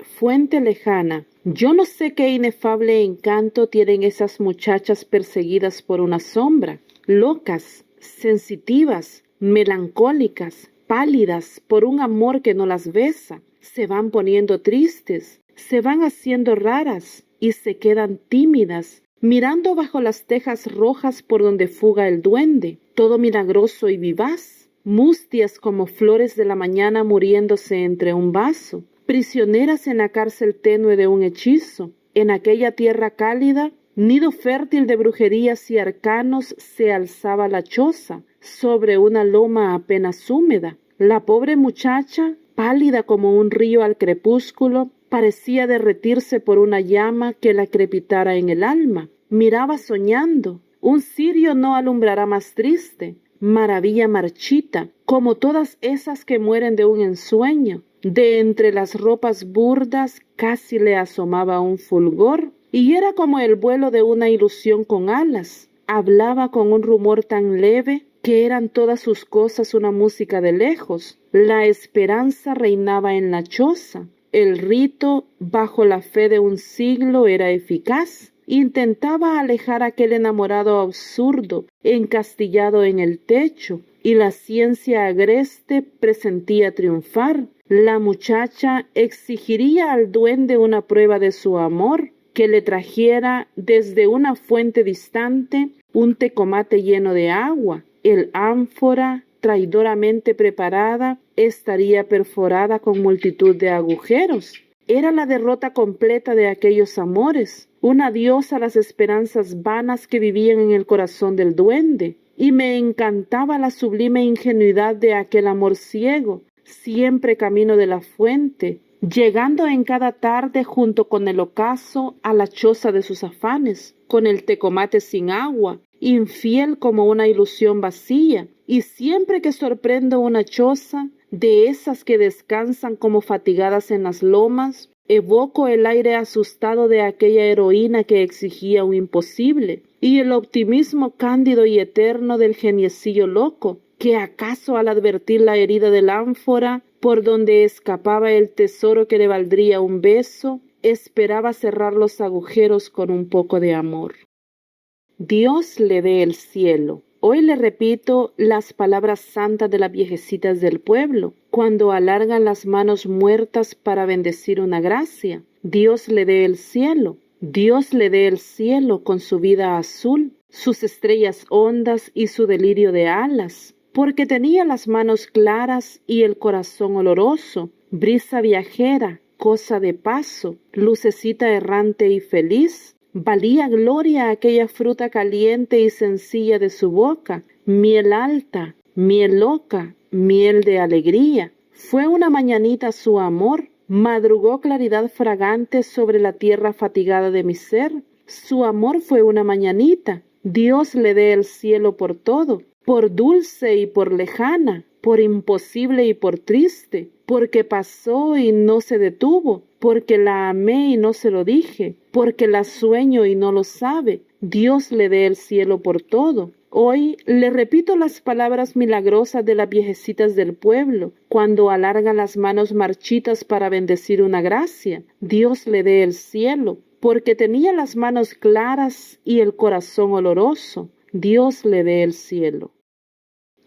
S1: Fuente lejana. Yo no sé qué inefable encanto tienen esas muchachas perseguidas por una sombra, locas, sensitivas, melancólicas, pálidas por un amor que no las besa. Se van poniendo tristes, se van haciendo raras y se quedan tímidas, mirando bajo las tejas rojas por donde fuga el duende, todo milagroso y vivaz, mustias como flores de la mañana muriéndose entre un vaso. Prisioneras en la cárcel tenue de un hechizo, en aquella tierra cálida, nido fértil de brujerías y arcanos, se alzaba la choza, sobre una loma apenas húmeda. La pobre muchacha, pálida como un río al crepúsculo, parecía derretirse por una llama que la crepitara en el alma. Miraba soñando. Un cirio no alumbrará más triste, maravilla marchita, como todas esas que mueren de un ensueño. De entre las ropas burdas casi le asomaba un fulgor, y era como el vuelo de una ilusión con alas. Hablaba con un rumor tan leve que eran todas sus cosas una música de lejos. La esperanza reinaba en la choza. El rito, bajo la fe de un siglo, era eficaz. Intentaba alejar a aquel enamorado absurdo, encastillado en el techo, y la ciencia agreste presentía triunfar. La muchacha exigiría al duende una prueba de su amor, que le trajera desde una fuente distante un tecomate lleno de agua. El ánfora, traidoramente preparada, estaría perforada con multitud de agujeros. Era la derrota completa de aquellos amores, un adiós a las esperanzas vanas que vivían en el corazón del duende, y me encantaba la sublime ingenuidad de aquel amor ciego, siempre camino de la fuente, llegando en cada tarde junto con el ocaso a la choza de sus afanes, con el tecomate sin agua, infiel como una ilusión vacía, y siempre que sorprendo una choza, de esas que descansan como fatigadas en las lomas, evoco el aire asustado de aquella heroína que exigía un imposible, y el optimismo cándido y eterno del geniecillo loco, que acaso al advertir la herida del ánfora, por donde escapaba el tesoro que le valdría un beso, esperaba cerrar los agujeros con un poco de amor. Dios le dé el cielo. Hoy le repito las palabras santas de las viejecitas del pueblo, cuando alargan las manos muertas para bendecir una gracia. Dios le dé el cielo. Dios le dé el cielo con su vida azul, sus estrellas hondas y su delirio de alas, porque tenía las manos claras y el corazón oloroso, brisa viajera, cosa de paso, lucecita errante y feliz. Valía gloria aquella fruta caliente y sencilla de su boca, miel alta, miel loca, miel de alegría. Fue una mañanita su amor, madrugó claridad fragante sobre la tierra fatigada de mi ser. Su amor fue una mañanita, Dios le dé el cielo por todo, por dulce y por lejana, por imposible y por triste, porque pasó y no se detuvo, porque la amé y no se lo dije, porque la sueño y no lo sabe, Dios le dé el cielo por todo. Hoy le repito las palabras milagrosas de las viejecitas del pueblo, cuando alargan las manos marchitas para bendecir una gracia. Dios le dé el cielo, porque tenía las manos claras y el corazón oloroso. Dios le dé el cielo.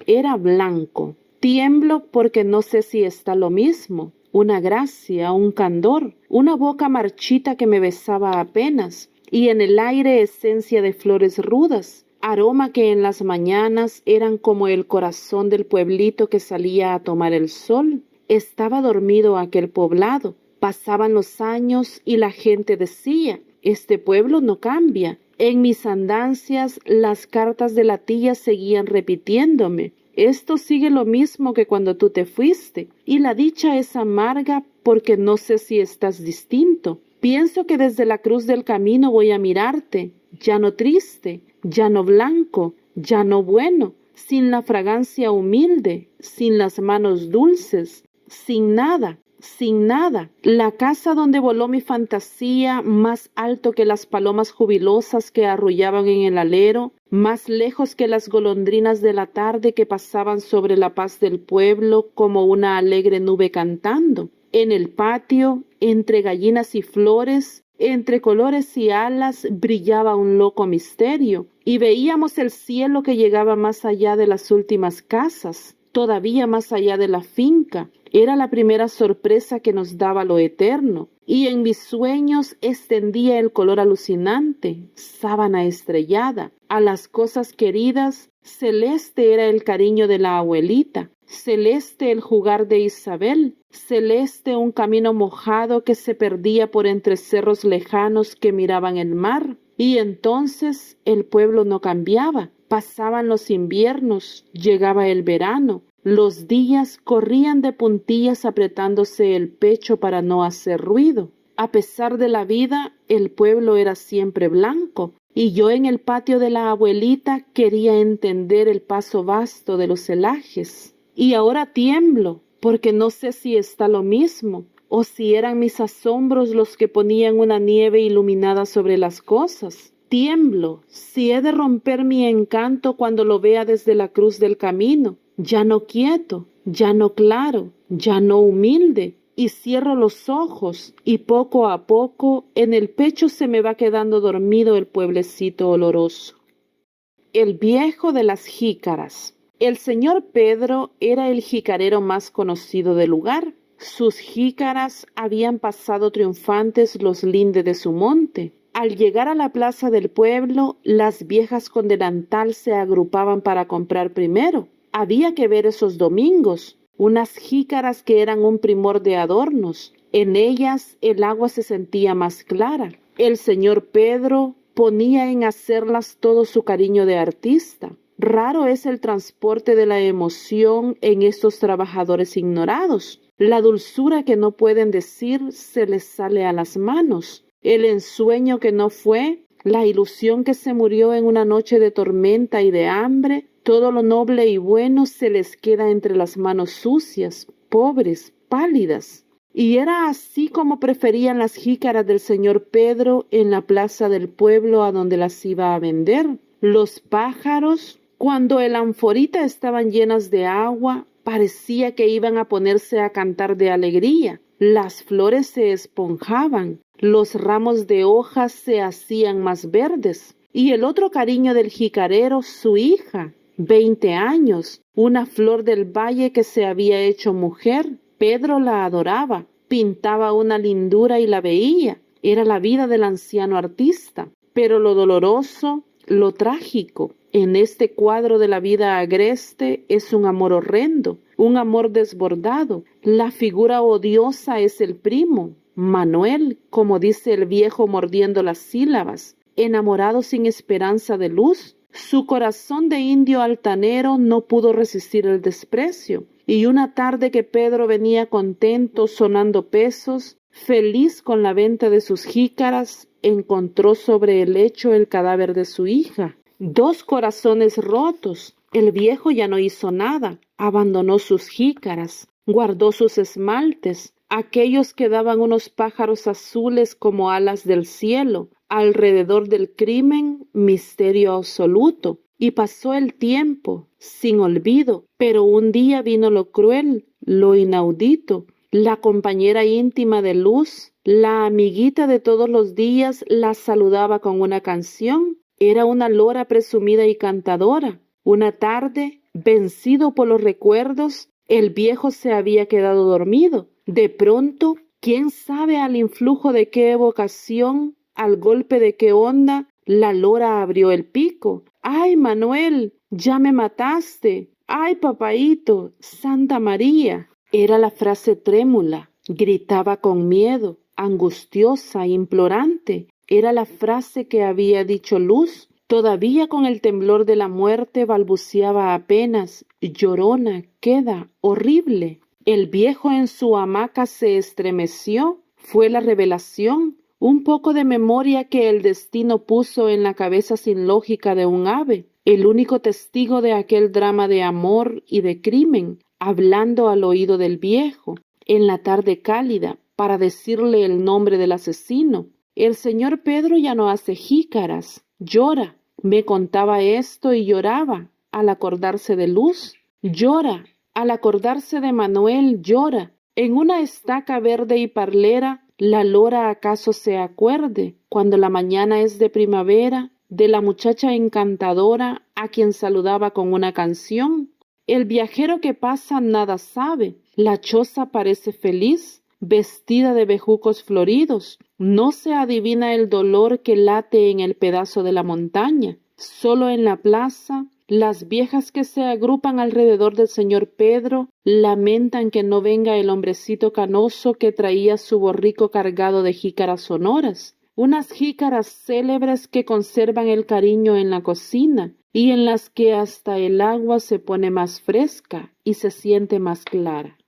S1: Era blanco. Tiemblo porque no sé si está lo mismo. Una gracia, un candor, una boca marchita que me besaba apenas, y en el aire esencia de flores rudas, aroma que en las mañanas eran como el corazón del pueblito que salía a tomar el sol. Estaba dormido aquel poblado. Pasaban los años y la gente decía, este pueblo no cambia. En mis andancias las cartas de la tía seguían repitiéndome, esto sigue lo mismo que cuando tú te fuiste, y la dicha es amarga porque no sé si estás distinto. Pienso que desde la cruz del camino voy a mirarte, ya no triste, ya no blanco, ya no bueno, sin la fragancia humilde, sin las manos dulces, sin nada. Sin nada, la casa donde voló mi fantasía, más alto que las palomas jubilosas que arrullaban en el alero, más lejos que las golondrinas de la tarde que pasaban sobre la paz del pueblo como una alegre nube cantando. En el patio, entre gallinas y flores, entre colores y alas, brillaba un loco misterio, y veíamos el cielo que llegaba más allá de las últimas casas, todavía más allá de la finca. Era la primera sorpresa que nos daba lo eterno, y en mis sueños extendía el color alucinante, sábana estrellada. A las cosas queridas, celeste era el cariño de la abuelita, celeste el jugar de Isabel, celeste un camino mojado que se perdía por entre cerros lejanos que miraban el mar. Y entonces el pueblo no cambiaba. Pasaban los inviernos, llegaba el verano. Los días corrían de puntillas apretándose el pecho para no hacer ruido. A pesar de la vida, el pueblo era siempre blanco, y yo en el patio de la abuelita quería entender el paso vasto de los celajes. Y ahora tiemblo, porque no sé si está lo mismo, o si eran mis asombros los que ponían una nieve iluminada sobre las cosas. Tiemblo, si he de romper mi encanto cuando lo vea desde la cruz del camino, ya no quieto, ya no claro, ya no humilde, y cierro los ojos, y poco a poco en el pecho se me va quedando dormido el pueblecito oloroso. El viejo de las jícaras. El señor Pedro era el jicarero más conocido del lugar. Sus jícaras habían pasado triunfantes los lindes de su monte. Al llegar a la plaza del pueblo, las viejas con delantal se agrupaban para comprar primero. Había que ver esos domingos, unas jícaras que eran un primor de adornos. En ellas el agua se sentía más clara. El señor Pedro ponía en hacerlas todo su cariño de artista. Raro es el transporte de la emoción en estos trabajadores ignorados. La dulzura que no pueden decir se les sale a las manos. El ensueño que no fue, la ilusión que se murió en una noche de tormenta y de hambre, todo lo noble y bueno se les queda entre las manos sucias, pobres, pálidas. Y era así como preferían las jícaras del señor Pedro en la plaza del pueblo a donde las iba a vender. Los pájaros, cuando el anforita estaban llenas de agua, parecía que iban a ponerse a cantar de alegría. Las flores se esponjaban, los ramos de hojas se hacían más verdes. Y el otro cariño del jicarero, su hija, 20 años, una flor del valle que se había hecho mujer. Pedro la adoraba, pintaba una lindura y la veía. Era la vida del anciano artista. Pero lo doloroso, lo trágico, en este cuadro de la vida agreste es un amor horrendo, un amor desbordado. La figura odiosa es el primo, Manuel, como dice el viejo mordiendo las sílabas, enamorado sin esperanza de luz. Su corazón de indio altanero no pudo resistir el desprecio, y una tarde que Pedro venía contento sonando pesos, feliz con la venta de sus jícaras, encontró sobre el lecho el cadáver de su hija. 2 corazones rotos. El viejo ya no hizo nada, abandonó sus jícaras, guardó sus esmaltes, aquellos que daban unos pájaros azules como alas del cielo. Alrededor del crimen, misterio absoluto. Y pasó el tiempo, sin olvido, pero un día vino lo cruel, lo inaudito. La compañera íntima de Luz, la amiguita de todos los días, la saludaba con una canción. Era una lora presumida y cantadora. Una tarde, vencido por los recuerdos, el viejo se había quedado dormido. De pronto, quién sabe al influjo de qué evocación, al golpe de qué onda, la lora abrió el pico. ¡Ay, Manuel! ¡Ya me mataste! ¡Ay, papaíto! ¡Santa María! Era la frase trémula. Gritaba con miedo, angustiosa, implorante. Era la frase que había dicho Luz. Todavía con el temblor de la muerte balbuceaba apenas. Llorona, queda, horrible. El viejo en su hamaca se estremeció. Fue la revelación. Un poco de memoria que el destino puso en la cabeza sin lógica de un ave, el único testigo de aquel drama de amor y de crimen, hablando al oído del viejo, en la tarde cálida, para decirle el nombre del asesino. El señor Pedro ya no hace jícaras, llora. Me contaba esto y lloraba, al acordarse de Luz, llora, al acordarse de Manuel, llora. En una estaca verde y parlera, la lora acaso se acuerde, cuando la mañana es de primavera, de la muchacha encantadora a quien saludaba con una canción. El viajero que pasa nada sabe, la choza parece feliz, vestida de bejucos floridos. No se adivina el dolor que late en el pedazo de la montaña. Solo en la plaza, las viejas que se agrupan alrededor del señor Pedro lamentan que no venga el hombrecito canoso que traía su borrico cargado de jícaras sonoras, unas jícaras célebres que conservan el cariño en la cocina y en las que hasta el agua se pone más fresca y se siente más clara.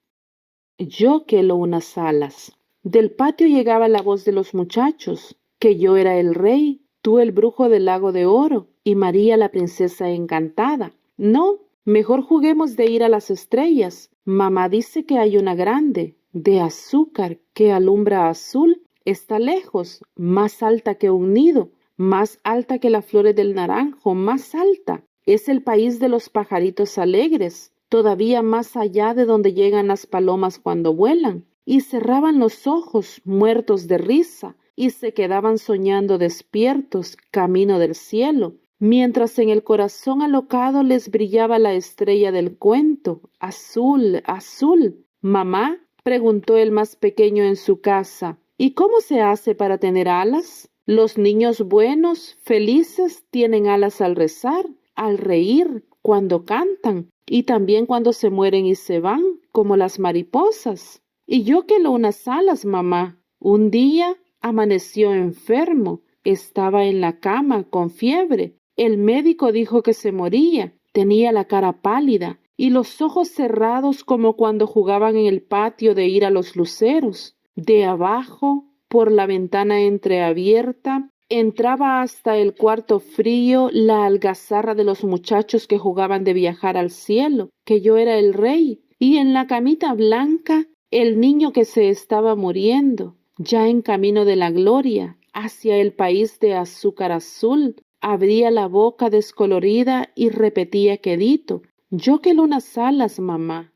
S1: Yo quelo unas alas. Del patio llegaba la voz de los muchachos, que yo era el rey, tú el brujo del lago de oro y María la princesa encantada. No, mejor juguemos de ir a las estrellas. Mamá dice que hay una grande, de azúcar, que alumbra azul. Está lejos, más alta que un nido, más alta que las flores del naranjo, más alta. Es el país de los pajaritos alegres, todavía más allá de donde llegan las palomas cuando vuelan. Y cerraban los ojos, muertos de risa, y se quedaban soñando despiertos, camino del cielo, mientras en el corazón alocado les brillaba la estrella del cuento, azul, azul. Mamá, preguntó el más pequeño en su casa, ¿y cómo se hace para tener alas? Los niños buenos, felices, tienen alas al rezar, al reír, cuando cantan, y también cuando se mueren y se van, como las mariposas. Y yo quelo unas alas, mamá. Un día amaneció enfermo, estaba en la cama con fiebre. El médico dijo que se moría, tenía la cara pálida y los ojos cerrados como cuando jugaban en el patio de ir a los luceros. De abajo, por la ventana entreabierta, entraba hasta el cuarto frío la algazarra de los muchachos que jugaban de viajar al cielo, que yo era el rey, y en la camita blanca el niño que se estaba muriendo, ya en camino de la gloria, hacia el país de azúcar azul, abría la boca descolorida y repetía quedito, yo quelo unas alas, mamá.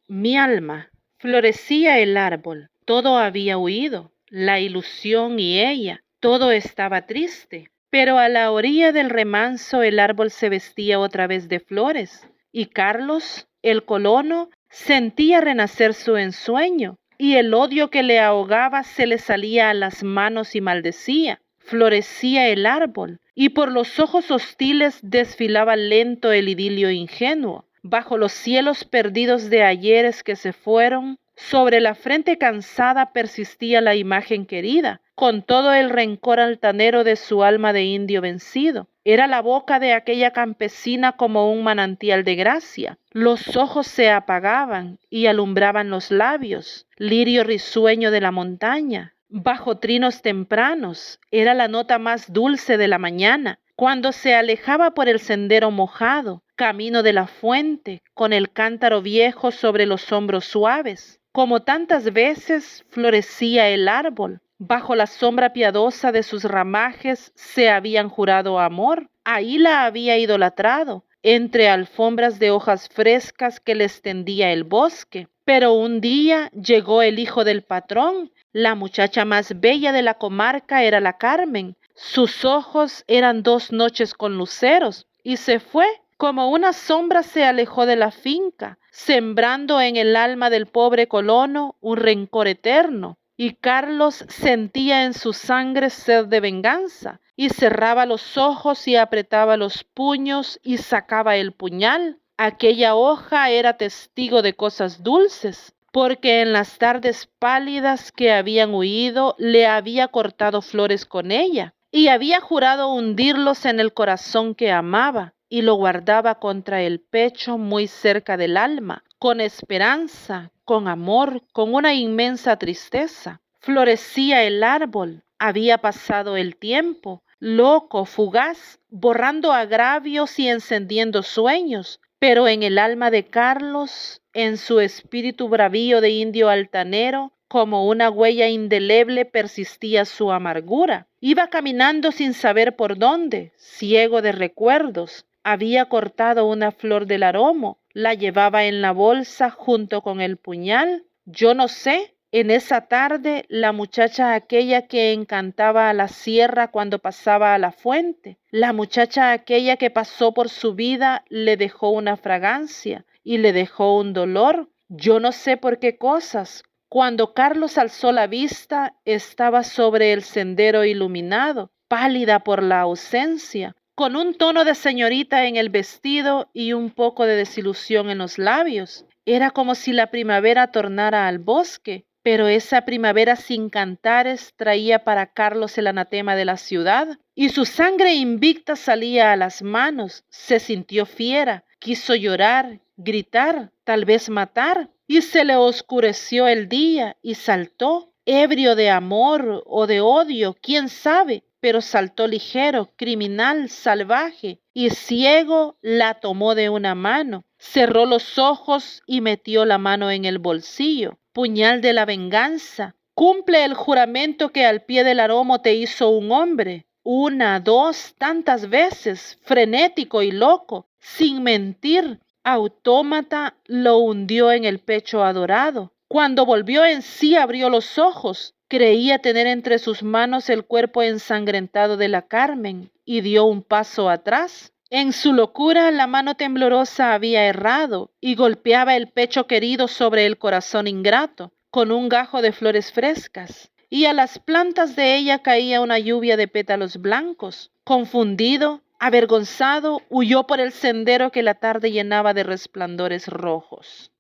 S1: Mi alma, florecía el árbol, todo había huido, la ilusión y ella, todo estaba triste, pero a la orilla del remanso el árbol se vestía otra vez de flores, y Carlos, el colono, sentía renacer su ensueño, y el odio que le ahogaba se le salía a las manos y maldecía. Florecía el árbol, y por los ojos hostiles desfilaba lento el idilio ingenuo. Bajo los cielos perdidos de ayeres que se fueron, Sobre la frente cansada persistía la imagen querida, con todo el rencor altanero de su alma de indio vencido. Era la boca de aquella campesina como un manantial de gracia. Los ojos se apagaban y alumbraban los labios, lirio risueño de la montaña. Bajo trinos tempranos, era la nota más dulce de la mañana, cuando se alejaba por el sendero mojado, camino de la fuente, con el cántaro viejo sobre los hombros suaves. Como tantas veces florecía el árbol, bajo la sombra piadosa de sus ramajes se habían jurado amor, ahí la había idolatrado, entre alfombras de hojas frescas que les tendía el bosque. Pero un día llegó el hijo del patrón. La muchacha más bella de la comarca era la Carmen. Sus ojos eran 2 noches con luceros, y se fue. Como una sombra se alejó de la finca, sembrando en el alma del pobre colono un rencor eterno. Y Carlos sentía en su sangre sed de venganza, y cerraba los ojos y apretaba los puños y sacaba el puñal. Aquella hoja era testigo de cosas dulces, porque en las tardes pálidas que habían huido le había cortado flores con ella, y había jurado hundirlos en el corazón que amaba, y lo guardaba contra el pecho muy cerca del alma, con esperanza, con amor, con una inmensa tristeza. Florecía el árbol, había pasado el tiempo, loco, fugaz, borrando agravios y encendiendo sueños, pero en el alma de Carlos, en su espíritu bravío de indio altanero, como una huella indeleble persistía su amargura. Iba caminando sin saber por dónde, ciego de recuerdos. Había cortado una flor del aromo, la llevaba en la bolsa junto con el puñal. Yo no sé, en esa tarde la muchacha aquella que encantaba a la sierra cuando pasaba a la fuente, la muchacha aquella que pasó por su vida le dejó una fragancia y le dejó un dolor. Yo no sé por qué cosas. Cuando Carlos alzó la vista, estaba sobre el sendero iluminado, pálida por la ausencia, con un tono de señorita en el vestido y un poco de desilusión en los labios. Era como si la primavera tornara al bosque, pero esa primavera sin cantares traía para Carlos el anatema de la ciudad, y su sangre invicta salía a las manos. Se sintió fiera, quiso llorar, gritar, tal vez matar, y se le oscureció el día y saltó, ebrio de amor o de odio, quién sabe, pero saltó ligero, criminal, salvaje, y ciego la tomó de una mano, cerró los ojos y metió la mano en el bolsillo. Puñal de la venganza, cumple el juramento que al pie del aromo te hizo un hombre, 1, 2, tantas veces, frenético y loco, sin mentir. Autómata lo hundió en el pecho adorado. Cuando volvió en sí abrió los ojos. Creía tener entre sus manos el cuerpo ensangrentado de la Carmen y dio un paso atrás. En su locura la mano temblorosa había errado y golpeaba el pecho querido sobre el corazón ingrato con un gajo de flores frescas, y a las plantas de ella caía una lluvia de pétalos blancos. Confundido, avergonzado, huyó por el sendero que la tarde llenaba de resplandores rojos.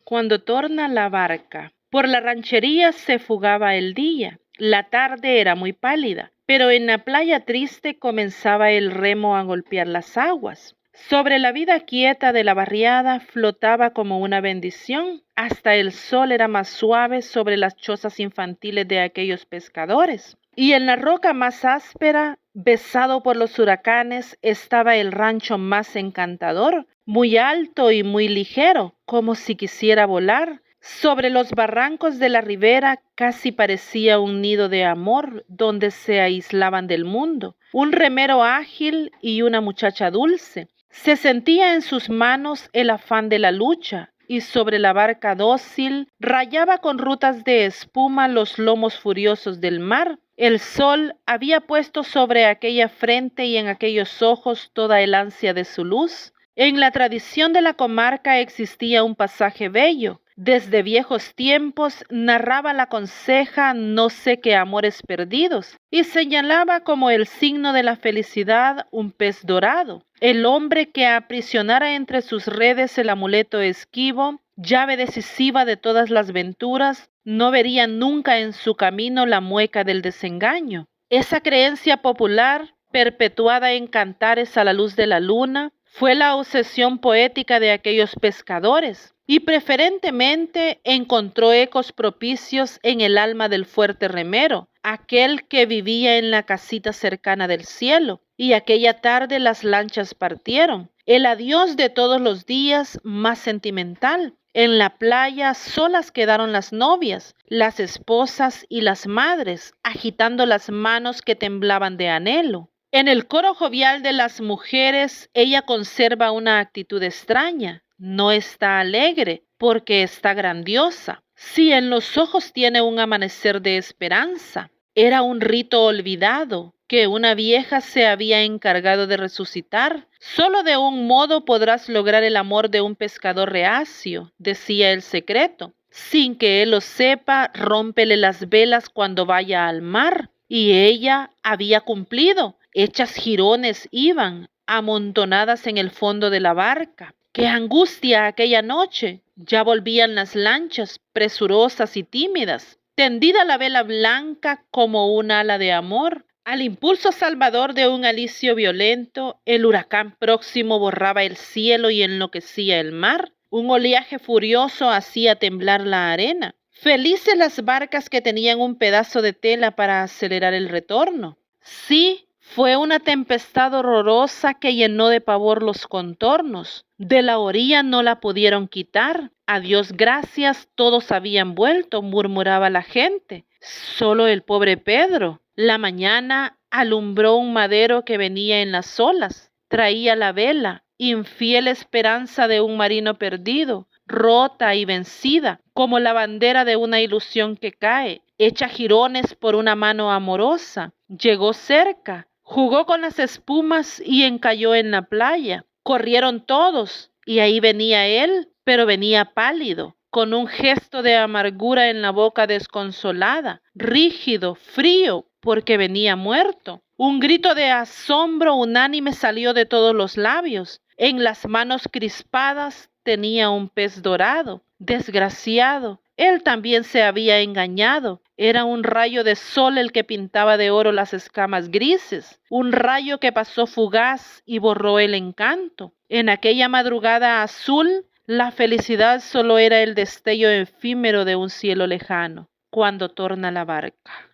S1: Cuando torna la barca, por la ranchería se fugaba el día. La tarde era muy pálida, pero en la playa triste comenzaba el remo a golpear las aguas. Sobre la vida quieta de la barriada flotaba como una bendición. Hasta el sol era más suave sobre las chozas infantiles de aquellos pescadores. Y en la roca más áspera, besado por los huracanes, estaba el rancho más encantador, muy alto y muy ligero, como si quisiera volar. Sobre los barrancos de la ribera casi parecía un nido de amor donde se aislaban del mundo. Un remero ágil y una muchacha dulce. Se sentía en sus manos el afán de la lucha, y sobre la barca dócil rayaba con rutas de espuma los lomos furiosos del mar. El sol había puesto sobre aquella frente y en aquellos ojos toda el ansia de su luz. En la tradición de la comarca existía un pasaje bello. Desde viejos tiempos narraba la conceja no sé qué amores perdidos y señalaba como el signo de la felicidad un pez dorado. el hombre que aprisionara entre sus redes el amuleto esquivo, llave decisiva de todas las venturas, no vería nunca en su camino la mueca del desengaño. Esa creencia popular, perpetuada en cantares a la luz de la luna, fue la obsesión poética de aquellos pescadores, y preferentemente encontró ecos propicios en el alma del fuerte remero, aquel que vivía en la casita cercana del cielo. Y aquella tarde las lanchas partieron, el adiós de todos los días más sentimental. En la playa solas quedaron las novias, las esposas y las madres, agitando las manos que temblaban de anhelo. En el coro jovial de las mujeres, ella conserva una actitud extraña. No está alegre, porque está grandiosa. Sí, en los ojos tiene un amanecer de esperanza. Era un rito olvidado, que una vieja se había encargado de resucitar. Solo de un modo podrás lograr el amor de un pescador reacio, decía el secreto. Sin que él lo sepa, rómpele las velas cuando vaya al mar. Y ella había cumplido. Hechas jirones iban, amontonadas en el fondo de la barca. ¡Qué angustia aquella noche! Ya volvían las lanchas, presurosas y tímidas, tendida la vela blanca como un ala de amor. Al impulso salvador de un alicio violento, el huracán próximo borraba el cielo y enloquecía el mar. Un oleaje furioso hacía temblar la arena. Felices las barcas que tenían un pedazo de tela para acelerar el retorno. Sí, fue una tempestad horrorosa que llenó de pavor los contornos. De la orilla no la pudieron quitar. A Dios gracias, todos habían vuelto, murmuraba la gente. Solo el pobre Pedro. La mañana alumbró un madero que venía en las olas. Traía la vela, infiel esperanza de un marino perdido, rota y vencida, como la bandera de una ilusión que cae, hecha jirones por una mano amorosa. Llegó cerca, jugó con las espumas y encalló en la playa. Corrieron todos, y ahí venía él, pero venía pálido, con un gesto de amargura en la boca desconsolada, rígido, frío, porque venía muerto. Un grito de asombro unánime salió de todos los labios. En las manos crispadas tenía un pez dorado. Desgraciado, él también se había engañado. Era un rayo de sol el que pintaba de oro las escamas grises, un rayo que pasó fugaz y borró el encanto. En aquella madrugada azul, la felicidad solo era el destello efímero de un cielo lejano, cuando torna la barca.